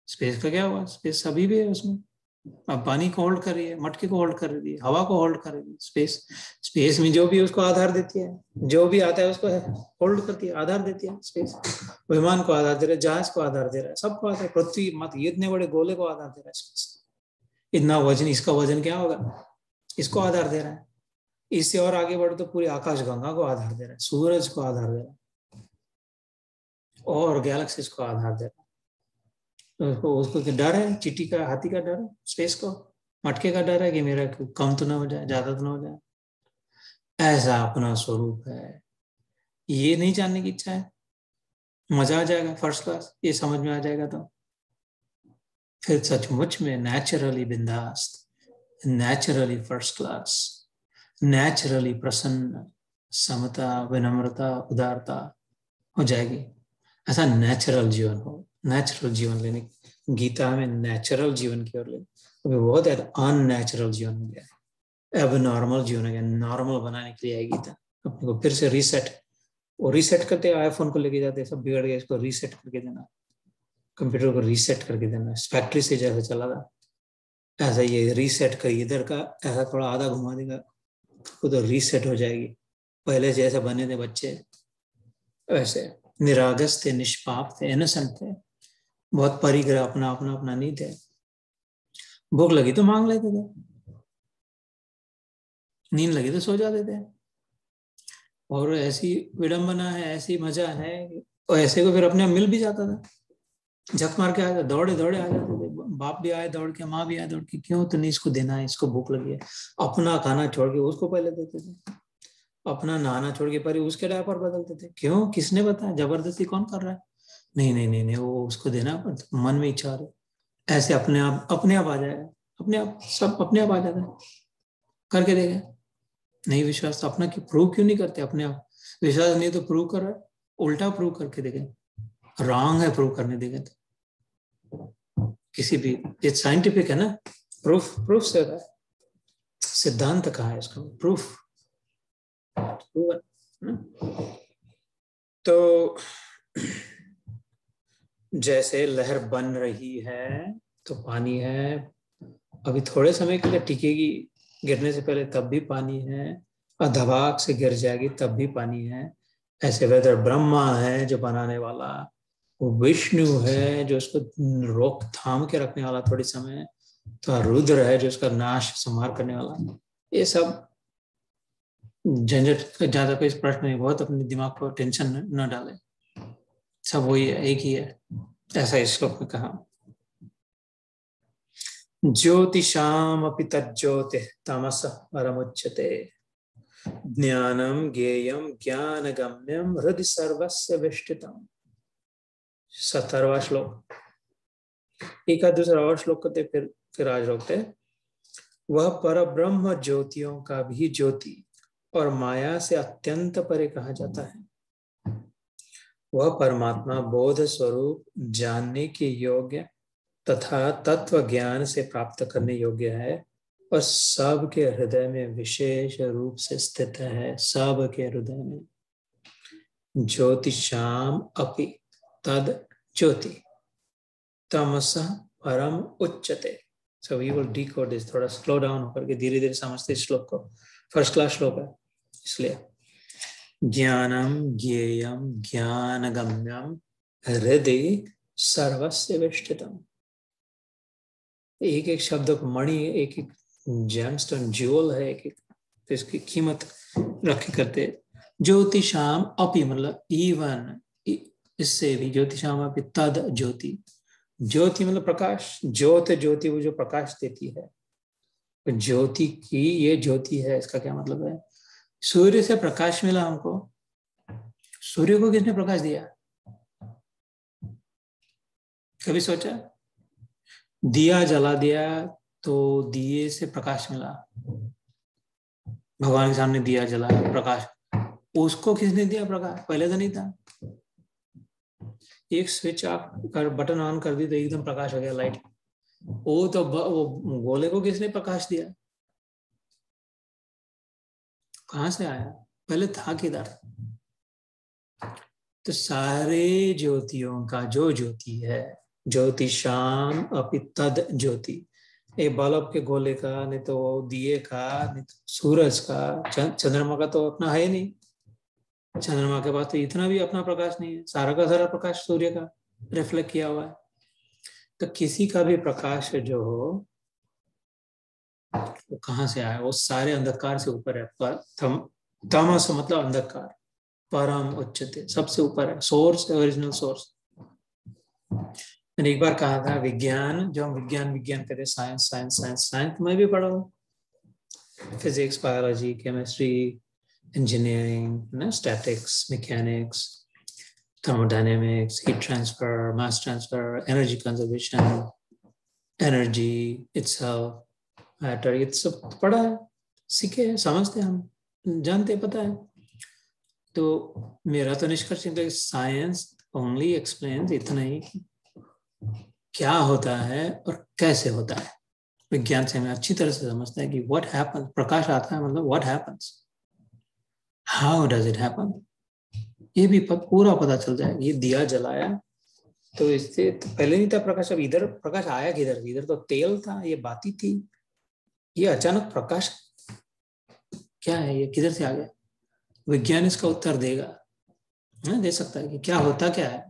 स्पेस का क्या हुआ? स्पेस अभी भी है उसमें। अब पानी को होल्ड कर रही है, मटके को होल्ड कर रही है, हवा को होल्ड कर रही है स्पेस। स्पेस में जो भी उसको आधार देती है, जो भी आता है उसको होल्ड करती है, आधार देती है स्पेस। विमान को आधार दे रहा है, जहाज को आधार दे रहा है, सबको आधार, पृथ्वी मत इतने बड़े गोले को आधार दे रहा है स्पेस। इतना वजन, इसका वजन क्या होगा? इसको आधार दे रहा है। इससे और आगे बढ़ो तो पूरी आकाश गंगा को आधार दे रहा है, सूरज को आधार दे रहा है, और गैलेक्सीज को आधार दे रहा है। तो उसको डर है, चींटी का, हाथी का डर है स्पेस को, मटके का डर है कि मेरा कम तो ना हो जाए, ज्यादा तो ना हो जाए। ऐसा अपना स्वरूप है, ये नहीं जानने की इच्छा है, मजा आ जाएगा फर्स्ट क्लास, ये समझ में आ जाएगा तो फिर सचमुच में नेचुरली बिंदास्त, नेचुरली फर्स्ट क्लास, नेचुरली प्रसन्न, समता, विनम्रता, उदारता हो जाएगी। ऐसा नेचुरल जीवन हो, नेचुरल जीवन लेने, गीता में नेचुरल जीवन की ओर ले, अभी बहुत अननेचुरल जीवन हो गया, अब नॉर्मल जीवन हो गया। नॉर्मल बनाने के लिए आई गीता, अपने को फिर से रीसेट, वो रीसेट करते, आईफोन को लेके जाते, सब बिगड़ गया, इसको रीसेट करके देना, कंप्यूटर को रीसेट करके देना, फैक्ट्री से जैसे चला था ऐसा ये रीसेट कर, इधर का ऐसा थोड़ा आधा घुमा देगा तो रीसेट हो जाएगी, पहले जैसे बने थे बच्चे वैसे, निरागस थे, निष्पाप थे, इनोसेंट थे, बहुत परिग्रह, अपना अपना अपना नहीं थे, भूख लगी तो मांग लेते थे, नींद लगी तो सो जाते थे, और ऐसी विडंबना है, ऐसी मजा है, और ऐसे को फिर अपने आप मिल भी जाता था, झक मार के आ जाते, दौड़े दौड़े आ जाते थे, बाप भी आए दौड़ के, माँ भी आए दौड़ के, क्यों तो नहीं इसको देना है, इसको भूख लगी है, अपना खाना छोड़ के उसको पहले देते थे, अपना नहाना छोड़ के पहले उसके डायपर बदलते थे, क्यों, किसने बताया, जबरदस्ती कौन कर रहा है? नहीं नहीं नहीं नहीं, वो उसको देना पड़ता, मन में इच्छा रहे, ऐसे अपने आप आ जाएगा, अपने आप सब अपने आप आ जाता है, करके देगा। नहीं विश्वास तो अपना प्रूव क्यों नहीं करते अपने आप? विश्वास नहीं तो प्रूव कर रहा है, उल्टा प्रूव करके देखे, रॉन्ग है प्रूव करने देगा तो किसी भी, ये साइंटिफिक है ना, प्रूफ, प्रूफ से होता है, सिद्धांत कहा है इसको, प्रूफ। तो जैसे लहर बन रही है तो पानी है, अभी थोड़े समय के लिए टिकेगी, गिरने से पहले तब भी पानी है, अधभाग से गिर जाएगी तब भी पानी है। ऐसे वेदर ब्रह्मा है जो बनाने वाला, वो विष्णु है जो उसको रोक थाम के रखने वाला थोड़ी समय, तो रुद्र है जो उसका नाश संहार करने वाला। ये सब झंझट ज्यादा कोई प्रश्न नहीं, बहुत अपने दिमाग को टेंशन न डाले, सब वही है, एक ही है, ऐसा इस श्लोक में कहा। ज्योतिषामपि तज्ज्योतिः तमसः परमुच्यते, ज्ञानम ज्ञेयम ज्ञानगम्यम हृदि सर्वस्य विष्टितम्। 17वां श्लोक। एक आध दूसरा और श्लोक करते फिर आज रोकते। वह पर ब्रह्म ज्योतियों का भी ज्योति और माया से अत्यंत परे कहा जाता है। वह परमात्मा बोध स्वरूप जानने के योग्य तथा तत्व ज्ञान से प्राप्त करने योग्य है और सबके हृदय में विशेष रूप से स्थित है। सबके हृदय में। ज्योतिषाम अपि तद ज्योति तमसः परम उच्चते। So we will decode this, थोड़ा स्लो डाउन होकर के धीरे धीरे समझते इस श्लोक को। फर्स्ट क्लास श्लोक है इसलिए। ज्ञानम ज्ञेयम ज्ञानगम्यम हृदय सर्वस्य विष्टितम्। एक एक शब्द को मणि, एक एक जेमस्टोन ज्यूल है, एक एक, तो इसकी कीमत रखे करते। ज्योतिषाम अपि मतलब इवन, इससे भी ज्योतिषाम अपि तद ज्योति। ज्योति मतलब प्रकाश, ज्योत ज्योति वो जो प्रकाश देती है, तो ज्योति की ये ज्योति है। इसका क्या मतलब है? सूर्य से प्रकाश मिला हमको। सूर्य को किसने प्रकाश दिया? कभी सोचा? दिया जला दिया तो दिए से प्रकाश मिला। भगवान के सामने दिया जला, प्रकाश, उसको किसने दिया प्रकाश? पहले तो नहीं था। एक स्विच आप कर बटन ऑन कर दी तो एकदम प्रकाश हो गया, लाइट। वो तो वो गोले को किसने प्रकाश दिया? कहां से आया? पहले था किधर? तो सारे ज्योतियों का जो ज्योति है, ज्योतिषाम अपि तद ज्योति। ये बल्ब के गोले का, नहीं तो दिए का, नहीं तो सूरज का, चंद्रमा का तो अपना है नहीं। चंद्रमा के पास तो इतना भी अपना प्रकाश नहीं है, सारा का सारा प्रकाश सूर्य का रिफ्लेक्ट किया हुआ है। तो किसी का भी प्रकाश जो हो वो कहाँ से आया? वो सारे अंधकार से ऊपर है। तमस मतलब अंधकार, परम उच्चते सबसे ऊपर है, सोर्स, ओरिजिनल सोर्स। मैंने एक बार कहा था विज्ञान, जो हम विज्ञान विज्ञान कहते हैं, साइंस साइंस साइंस साइंस में भी पढ़ो, physics, biology, chemistry, engineering, statics, mechanics, thermodynamics, heat transfer, mass transfer, energy conservation, energy itself, matter, ये सब पढ़ा है, सीखे हैं, समझते हैं, हम जानते हैं, पता है। तो मेरा तो निष्कर्ष है साइंस ओनली एक्सप्लेन्स इतना ही कि क्या होता है और कैसे होता है। विज्ञान से हमें अच्छी तरह से समझता है कि व्हाट हैपन्स, प्रकाश आता है मतलब what happens, how does it happen, ये भी पूरा पता चल जाएगा। ये दिया जलाया तो इससे तो पहले नहीं था प्रकाश, अब इधर प्रकाश आया किधर? इधर तो तेल था, ये बाती थी, ये अचानक प्रकाश क्या है, ये किधर से आ गया? विज्ञान इसका उत्तर देगा, दे सकता है कि क्या होता क्या है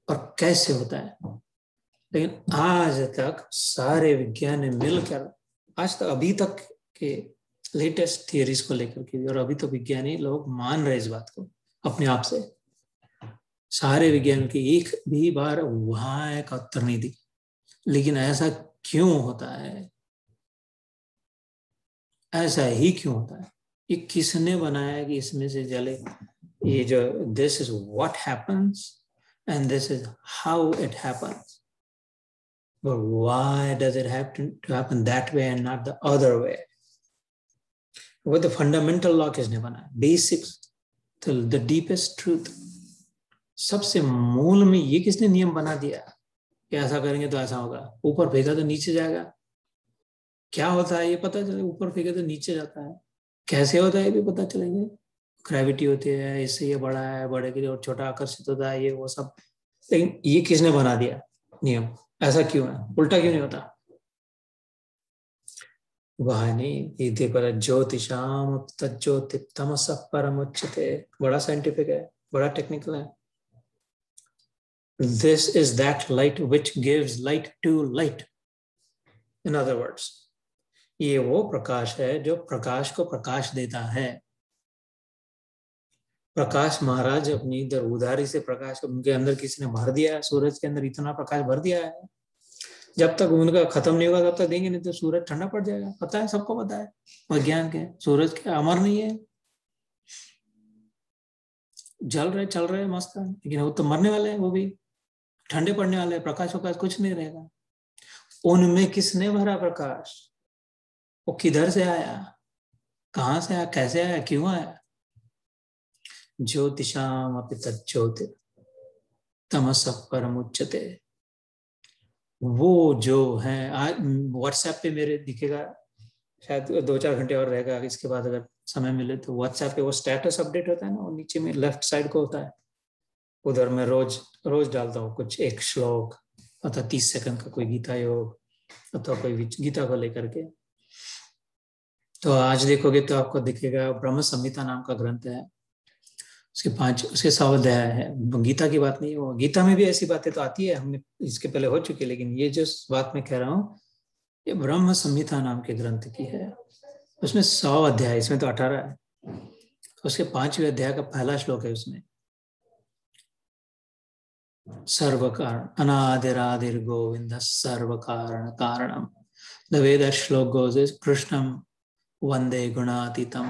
और कैसे होता है। लेकिन आज तक सारे विज्ञान ने मिलकर, आज तक अभी तक के लेटेस्ट थियरीज को लेकर के, और अभी तो विज्ञानी लोग मान रहे इस बात को अपने आप से, सारे विज्ञान की एक भी बार वहां एक उत्तर नहीं दी। लेकिन ऐसा क्यों होता है? ऐसा ही क्यों होता है? ये किसने बनाया कि इसमें से जले? ये जो this is what happens and this is how it happens, but why does it have to happen that way and not the other way? वो the fundamental law किसने बनाया? बेसिक्स, the deepest truth, सबसे मूल में ये किसने नियम बना दिया कि ऐसा करेंगे तो ऐसा होगा? ऊपर फेंका तो नीचे जाएगा। क्या होता है ये पता चले, ऊपर फेंके तो नीचे जाता है। कैसे होता है ये भी पता चलेंगे। ग्रेविटी होती है, इससे ये बड़ा है, बड़े के लिए और छोटा आकर्षित होता है, ये वो सब। लेकिन ये किसने बना दिया नियम? ऐसा क्यों है? उल्टा क्यों नहीं होता? वह नहीं, इति पर ज्योतिषाम तज्ज्योति तमसः परमुच्यते। बड़ा साइंटिफिक है, बड़ा टेक्निकल है। This is that light which gives light to light. In other words, ये वो प्रकाश है जो प्रकाश को प्रकाश देता है। प्रकाश महाराज अपनी इधर उधारी से प्रकाश उनके अंदर किसी ने भर दिया है, सूरज के अंदर इतना प्रकाश भर दिया है, जब तक उनका खत्म नहीं होगा तब तक देंगे, नहीं तो सूरज ठंडा पड़ जाएगा। पता है, सबको पता है, विज्ञान के। सूरज के अमर नहीं है, जल रहे चल रहे मस्त है, लेकिन वो तो मरने वाले हैं, वो भी ठंडे पड़ने वाले हैं। प्रकाश वकाश कुछ नहीं रहेगा। उनमें किसने भरा प्रकाश? वो किधर से आया, कहां से आया, कैसे आया, क्यों आया? ज्योतिषाम अपि तज्ज्योति तमसः परमुच्यते। वो जो है, आज व्हाट्सएप पे मेरे दिखेगा, शायद 2-4 घंटे और रहेगा इसके बाद, अगर समय मिले तो व्हाट्सएप पे वो स्टेटस अपडेट होता है ना, वो नीचे में लेफ्ट साइड को होता है, उधर मैं रोज रोज डालता हूँ कुछ एक श्लोक, अथवा 30 सेकंड का कोई गीता योग अथवा कोई गीता को लेकर के। तो आज देखोगे तो आपको दिखेगा, ब्रह्म संहिता नाम का ग्रंथ है, उसके 100 अध्याय है। गीता की बात नहीं है, गीता में भी ऐसी बातें तो आती है, हमने इसके पहले हो चुकी है, लेकिन ये जो बात मैं कह रहा हूँ, ये ब्रह्म संहिता नाम के ग्रंथ की है। उसमें 100 अध्याय, इसमें तो 18 है। उसके 5वें अध्याय का पहला श्लोक है, उसमें सर्व कारण अनादिरादिर गोविंद सर्व कारण कारणम। द वेद श्लोक गोज इज कृष्णम वंदे गुणातीतम।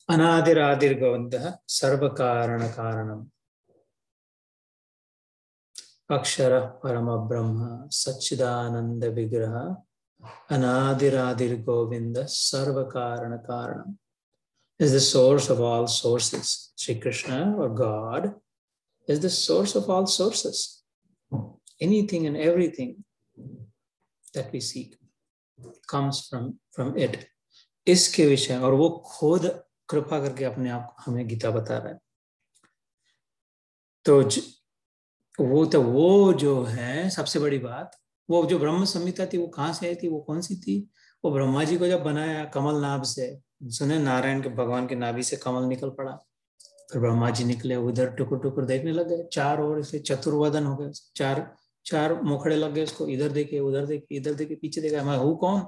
अनादिरादिर गोविंद सर्व कारण कारणम, अक्षर परम ब्रह्म सच्चिदानंद विग्रह, अनादिरादिर गोविंद सर्व कारण कारणम is the source of all sources. Shri Krishna or God is the source of all sources. Anything and everything that we seek comes from it. इसके विषय, और वो खुद कृपा करके अपने आप हमें गीता बता रहा है। तो वो जो है सबसे बड़ी बात, वो जो ब्रह्म संहिता थी वो कहाँ से आई थी, वो कौन सी थी? वो ब्रह्मा जी को जब बनाया कमल नाभ से, सुने नारायण के भगवान के नाभि से कमल निकल पड़ा, फिर ब्रह्मा जी निकले, उधर टुकुर टुकुर देखने लग गए, चार ओर से चतुर्वदन हो गए, चार मुखड़े लग गए उसको, इधर देखे उधर देखे इधर देखे पीछे देखा, मैं हूँ कौन?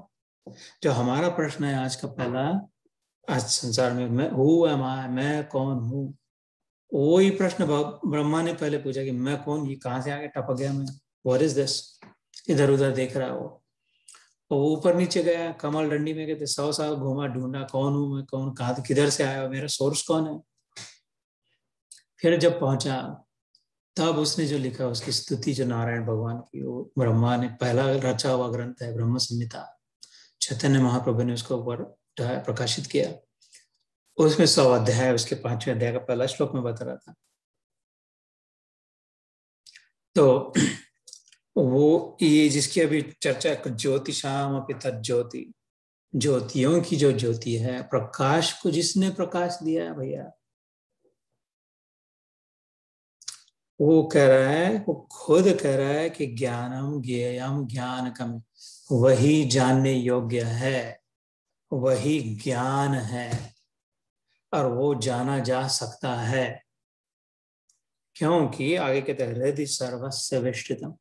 जो हमारा प्रश्न है आज का पहला, आज संसार में, मैं हूँ मैं कौन हूँ? वही प्रश्न ब्रह्मा ने पहले पूछा कि मैं कौन, ये कहाँ से आके टपक गया मैं, व्हाट इज दिस? इधर उधर देख रहा है वो ऊपर नीचे गया, कमल डंडी में कहते 100 साल घूमा, ढूंढा कौन हूं मैं, कौन कहा, किधर से आया, मेरा सोर्स कौन है? फिर जब पहुंचा तब उसने जो लिखा, उसकी स्तुति जो नारायण भगवान की, वो ब्रह्मा ने पहला रचा हुआ ग्रंथ है ब्रह्म संहिता। चैतन्य महाप्रभु ने उसको ऊपर प्रकाशित किया। उसमें 100 अध्याय, उसके 5वें अध्याय का पहला श्लोक में बता रहा था। तो वो ये जिसकी अभी चर्चा, ज्योतिषाम अपि तज्ज्योति, ज्योतियों की जो ज्योति है, प्रकाश को जिसने प्रकाश दिया है भैया, वो कह रहा है, वो खुद कह रहा है कि ज्ञानम ज्ञेयम ज्ञानकम, वही जानने योग्य है, वही ज्ञान है, और वो जाना जा सकता है। क्योंकि आगे कहते हैं हृदय सर्वस्य विष्टितम,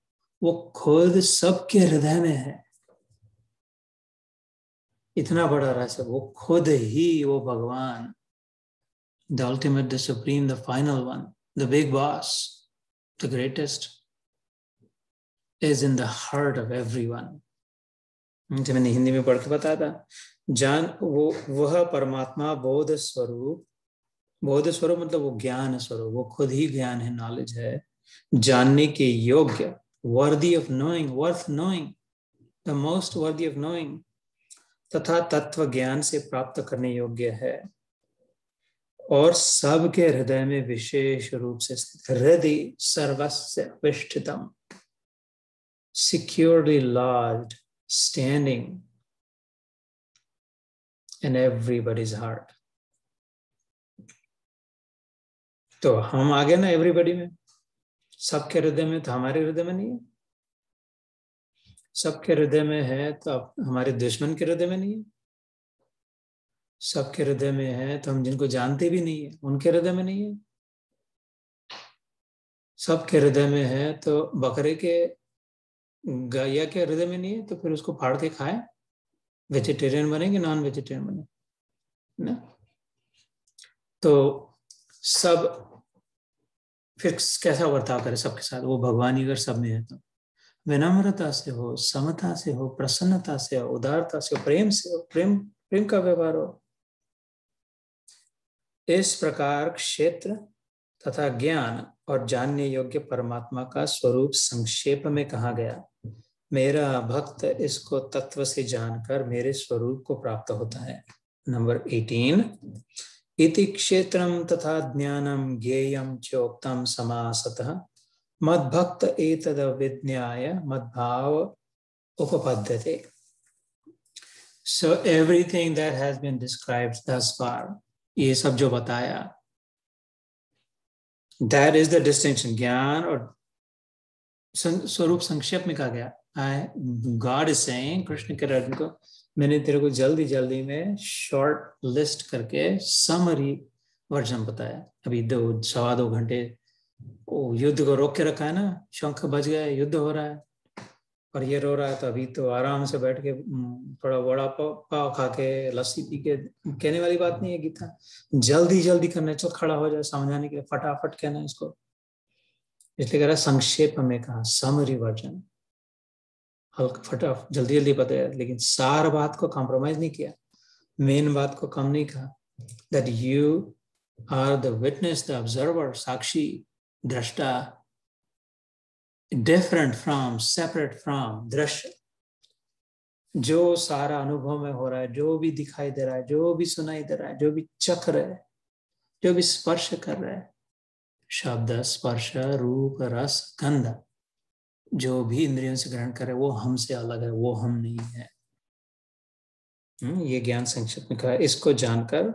वो खुद सबके हृदय में है। इतना बड़ा रहस्य, वो खुद ही, वो भगवान, the ultimate, the supreme, the final one, the big boss, the greatest, is in the heart of everyone. जब मैंने हिंदी में पढ़ के बताया था, जान वह परमात्मा बोध स्वरूप मतलब वो ज्ञान स्वरूप, वो खुद ही ज्ञान है, नॉलेज है, जानने के योग्य, worthy of knowing, worth knowing, the most worthy of knowing, तथा तत्व ज्ञान से प्राप्त करने योग्य है, और सबके हृदय में विशेष रूप से स्थित, हृदय सर्वस्य विष्ठितम, securely lodged, standing in everybody's heart. तो हम आ गए ना एवरीबॉडी में, सबके हृदय में, तो हमारे हृदय में नहीं है। सबके हृदय में है तो हमारे दुश्मन के हृदय में नहीं है। सबके हृदय में है तो हम जिनको जानते भी नहीं है उनके हृदय में नहीं है। सबके हृदय में है तो बकरे के गैया के हृदय में नहीं है तो फिर उसको फाड़ के खाए। वेजिटेरियन बनेंगे नॉन वेजिटेरियन बने ना। तो सब फिर कैसा बर्ताव करे सबके साथ, वो भगवान ही अगर सब में है तो विनम्रता से हो, समता से हो, प्रसन्नता से हो, उदारता से हो, प्रेम से हो, प्रेम प्रेम का व्यवहार हो। इस प्रकार क्षेत्र तथा ज्ञान और जानने योग्य परमात्मा का स्वरूप संक्षेप में कहा गया। मेरा भक्त इसको तत्व से जानकर मेरे स्वरूप को प्राप्त होता है। नंबर 18, इति क्षेत्रम तथा ज्ञानम ज्ञेयम चोक्तम समासतः मद्भक्त एतद विज्ञाय मद्भाव उपपद्यते। So everything that has been described thus far, ये सब जो बताया, that is the distinction। ज्ञान और स्वरूप संक्षेप में कहा गया। God is saying, कृष्ण के अर्जुन को, मैंने तेरे को जल्दी जल्दी में शॉर्ट लिस्ट करके समरी वर्जन बताया। अभी 2-2.25 घंटे युद्ध को रोक के रखा है ना, शंख बज गया, युद्ध हो रहा है और ये रो रहा है, तो अभी तो आराम से बैठ के थोड़ा वड़ा पाव खा के लस्सी पी के, कहने वाली बात नहीं है गीता। जल्दी जल्दी करना, चल खड़ा हो जाए समझाने के लिए, फटाफट कहना इसको, इसलिए कह रहा संक्षेप में कहा, समरी वर्जन, हल्का फटाफट जल्दी जल्दी बताया, लेकिन सार बात को कॉम्प्रोमाइज नहीं किया, मेन बात को कम नहीं कहा। That you are the witness, the observer, साक्षी, दृष्टा, डिफरेंट फ्रॉम, सेपरेट फ्रॉम, दृश्य। जो सारा अनुभव में हो रहा है, जो भी दिखाई दे रहा है, जो भी सुनाई दे रहा है, जो भी चख रहा है, जो भी स्पर्श कर रहा है, शब्द, स्पर्श, रूप, रस, गंध, जो भी इंद्रियों से ग्रहण करे वो हमसे अलग है, वो हम नहीं है। ये ज्ञान संक्षिप्त में कहा। इसको जानकर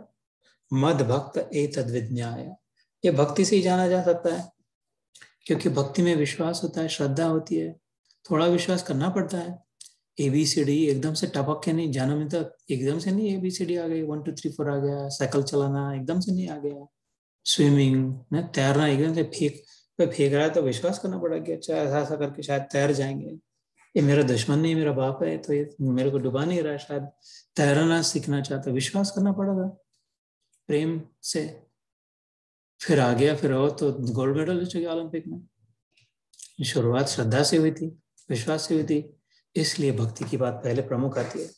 मद भक्त एतद् विज्ञाय, ये भक्ति से ही जाना जा सकता है, क्योंकि भक्ति में विश्वास होता है, श्रद्धा होती है, थोड़ा विश्वास करना पड़ता है। ABCD एकदम से टपक के नहीं, जन्म में तक एकदम से नहीं ABCD आ गई, 1 2 3 4 आ गया। साइकिल चलाना एकदम से नहीं आ गया। स्विमिंग, तैरना एकदम से फेंक रहा है तो विश्वास करना पड़ा कि अच्छा ऐसा ऐसा करके शायद तैर जाएंगे। ये मेरा दुश्मन नहीं, मेरा बाप है, तो ये मेरे को डुबा नहीं रहा है, शायद तैरना सीखना चाहता, विश्वास करना पड़ेगा प्रेम से। फिर आ गया, फिर और तो गोल्ड मेडल जीत गया ओलंपिक में। शुरुआत श्रद्धा से हुई थी, विश्वास से हुई थी, इसलिए भक्ति की बात पहले प्रमुख आती है।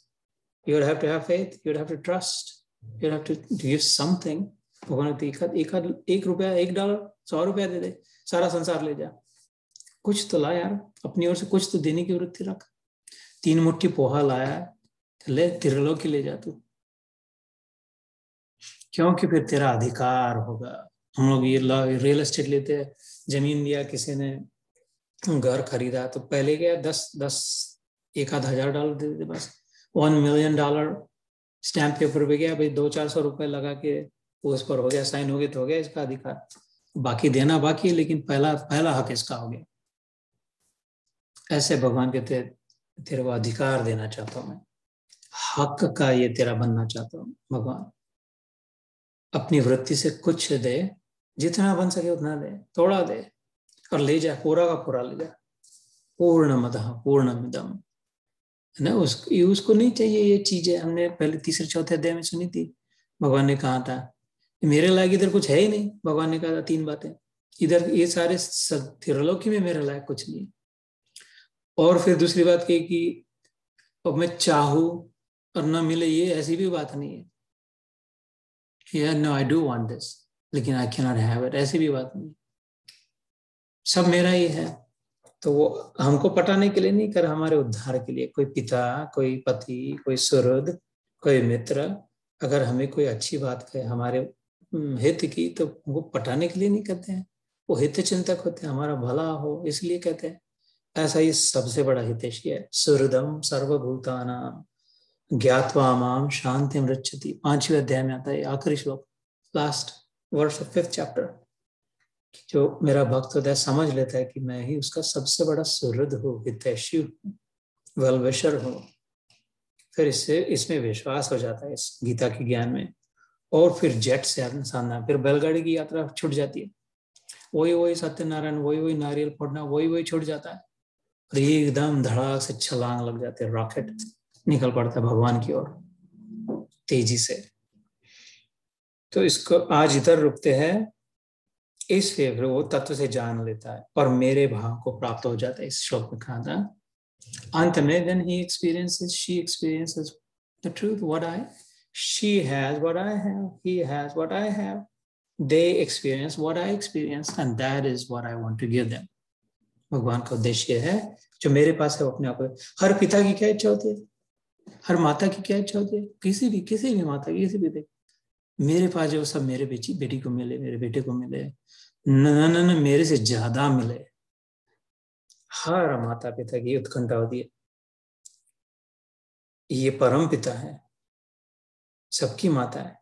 You would have to have faith, you would have to trust, you would have to give something। भगवान $1 रुपया, $1, $100 दे दे, सारा संसार ले जा, कुछ तो ला यार, अपनी ओर से कुछ तो देने की वृत्ति रख। 3 मुट्ठी पोहा लाया, ले त्रिलोकी ले जा तू, क्योंकि फिर तेरा अधिकार होगा। हम लोग ये रियल एस्टेट लेते हैं, जमीन लिया किसी ने, घर खरीदा, तो पहले क्या $1,000 दे देते बस। $1 million स्टैंप पेपर पे गया भाई, 200-400 रुपए लगा के उस पर हो गया, साइन हो गया तो हो गया इसका अधिकार। बाकी देना बाकी है, लेकिन पहला हक इसका हो गया। ऐसे भगवान कहते तेरे को अधिकार देना चाहता हूं मैं, हक का ये तेरा बनना चाहता हूं। भगवान अपनी वृत्ति से कुछ दे, जितना बन सके उतना दे, थोड़ा दे और ले जा, पूरा का पूरा ले जा। पूर्णमदः पूर्णमिदम्, है ना। उसको नहीं चाहिए ये चीजें। हमने पहले 3-4 अध्याय में सुनी थी, भगवान ने कहा था मेरे लायक इधर कुछ है ही नहीं। भगवान ने कहा था 3 बातें, इधर ये सारे त्रिलोकी में मेरे लायक कुछ नहीं। और फिर दूसरी बात कही कि अब मैं चाहूं और ना मिले, ये ऐसी भी बात नहीं है। No I do want this लेकिन I can not have it, ऐसी भी बात नहीं। सब मेरा ही है। तो वो हमको पटाने के लिए नहीं कर, हमारे उद्धार के लिए। कोई पिता, कोई पति, कोई सुहृद, कोई मित्र अगर हमें कोई अच्छी बात कहे हमारे हित की, तो वो पटाने के लिए नहीं कहते हैं, वो हित चिंतक होते हैं, हमारा भला हो इसलिए कहते हैं। ऐसा ही सबसे बड़ा हितैषी है। सुहृदम सर्वभूतानां ज्ञात्वा माम शांतिम रक्षति, 5वें अध्याय में आता है, आखिरी श्लोक, last verse of 5th chapter. जो मेरा भक्त होता है समझ लेता है कि मैं ही उसका सबसे बड़ा सुहृद हूँ, हितैषी हूँ। वेल विशर हो, फिर इसमें विश्वास हो जाता है इस गीता के ज्ञान में, और फिर जेट से इंसान, फिर बैलगाड़ी की यात्रा छूट जाती है। वही सत्यनारायण, वही नारियल फोड़ना, वही छूट जाता है, और ये एकदम धड़ाक से छलांग लग जाते हैं, रॉकेट निकल पड़ता है भगवान की ओर तेजी से। तो इसको आज इधर रुकते हैं, इसलिए फिर वो तत्व से जान लेता है और मेरे भाव को प्राप्त हो जाता है। इस श्लोक में कहा था अंत में, then he experiences, she experiences the truth, what I, she has what I have, he has what I have, they experience what I experience, and that is what I want to give them. भगवान का उद्देश्य है जो मेरे पास है वो अपने आप को। हर पिता की क्या इच्छा होती है, हर माता की क्या इच्छा होती है, किसी भी माता की, किसी भी देख, मेरे पास जो सब मेरे बेटी को मिले, मेरे बेटे को मिले, न मेरे से ज्यादा मिले। हर माता पिता की उत्कंठा होती है। ये परम पिता है, सबकी माता है,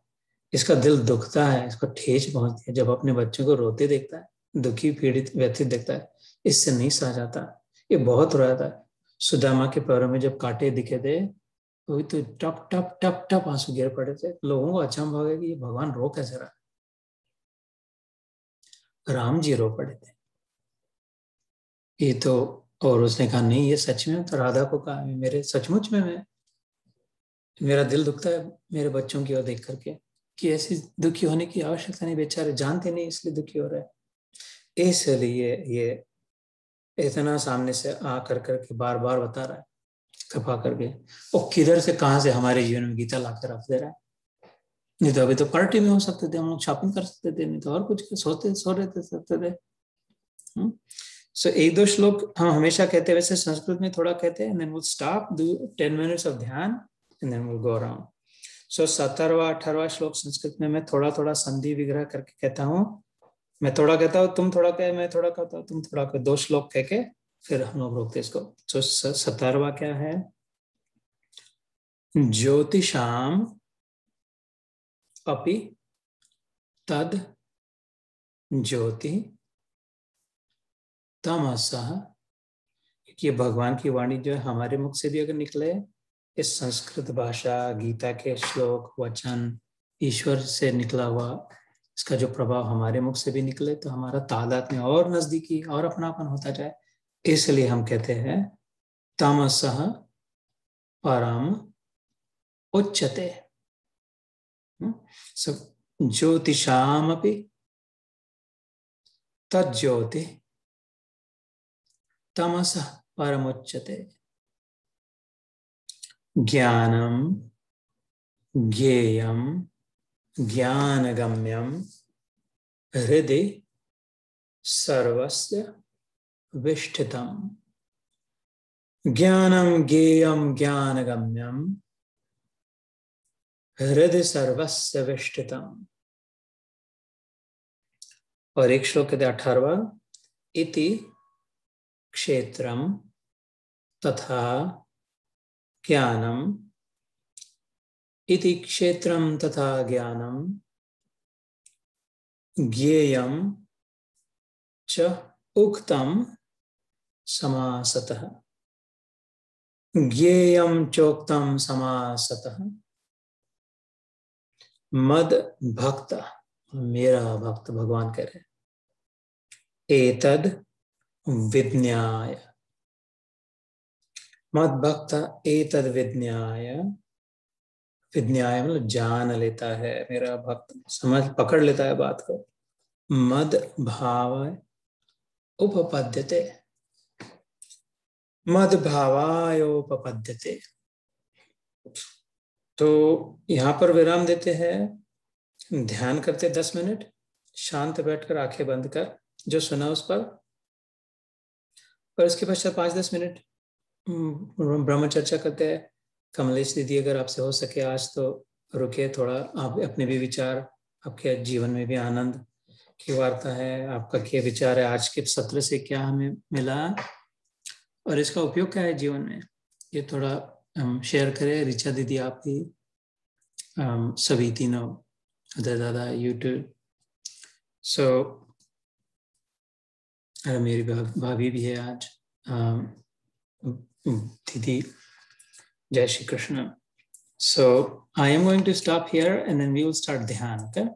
इसका दिल दुखता है, इसको ठेस पहुंचती है जब अपने बच्चों को रोते देखता है, दुखी पीड़ित व्यथित देखता है, इससे नहीं सह जाता, ये बहुत रोया था। सुदामा के पैरों में जब कांटे दिखे थे, वही तो टप टप टप टप आंसू गिर पड़े थे। लोगों को अचंभ हो गया कि ये भगवान रो कैसे रहा। राम जी रो पड़े थे ये तो, और उसने कहा नहीं ये सच में, तो राधा को कहा मेरे सचमुच में मेरा दिल दुखता है मेरे बच्चों की ओर देख करके, कि ऐसी दुखी होने की आवश्यकता नहीं, बेचारे जानते नहीं इसलिए दुखी हो रहे हैं। इसलिए ये इतना सामने से आ करके बार बार बता रहा है, खपा करके, और किधर से कहां से हमारे जीवन में गीता लाकर रख दे रहा है। नहीं तो अभी तो पार्टी में हो सकते थे हम लोग, शॉपिंग कर सकते थे, नहीं तो और कुछ सो रहे थे, सकते थे। सो एक दो श्लोक हम हमेशा कहते हैं, वैसे संस्कृत में थोड़ा कहते हैं, then we'll stop, do 10 minutes of ध्यान and then we'll go around. सो 17वां 18वां श्लोक संस्कृत में मैं थोड़ा थोड़ा संधि विग्रह करके कहता हूँ। मैं थोड़ा कहता हूँ, तुम थोड़ा कहे, मैं थोड़ा कहता हूँ, तुम थोड़ा कहे, 2 श्लोक कह के फिर हम लोग रोकते इसको। तो 17वां क्या है, ज्योतिषाम अपि तद ज्योति तमसः। ये भगवान की वाणी जो है हमारे मुख से भी अगर निकले, इस संस्कृत भाषा, गीता के श्लोक, वचन, ईश्वर से निकला हुआ, इसका जो प्रभाव हमारे मुख से भी निकले, तो हमारा तादाद में और नजदीकी और अपनापन होता जाए। इसलिए हम कहते हैं तमसः परम उच्यते। ज्योतिषामपि तज्ज्योति तमसः परमुच्यते। ज्ञानम ज्ञेयम ज्ञानगम्यम हृदि सर्वस्य विष्ठितम्। ज्ञानम ज्ञेयम ज्ञानगम्यम हृदि सर्वस्य विष्ठितम्। और एक श्लोक कहते 18वां, इति क्षेत्रम तथा ज्ञानम, इति क्षेत्रम तथा ज्ञानम ज्ञेयम च उक्तम समासतः। ज्ञेयम चोक्तम समासतः। मद भक्त, मेरा भक्त भगवान कह रहे, एतद विज्ञाय, मद भक्त एतद विज्ञाय, विज्ञाय मतलब जान लेता है, मेरा भक्त समझ पकड़ लेता है बात को। मद भाव उपपद्यते, मद भावाय उपपद्यते। तो यहां पर विराम देते हैं, ध्यान करते 10 मिनट, शांत बैठकर आंखें बंद कर जो सुना उस पर, और इसके पश्चात 5-10 मिनट ब्रह्म चर्चा करते हैं। कमलेश दीदी अगर आपसे हो सके आज तो रुके थोड़ा, आप अपने भी विचार, आपके जीवन में भी आनंद की वार्ता है, आपका क्या विचार है आज के सत्र से, क्या हमें मिला और इसका उपयोग क्या है जीवन में, ये थोड़ा हम शेयर करें। ऋचा दीदी, आप भी, सभी तीनों, अदय दादा, यूट्यूब। सो मेरी भाभी भी है आज, Didi, Jai Shri Krishna. So I am going to stop here and then we will start Dhyan, okay?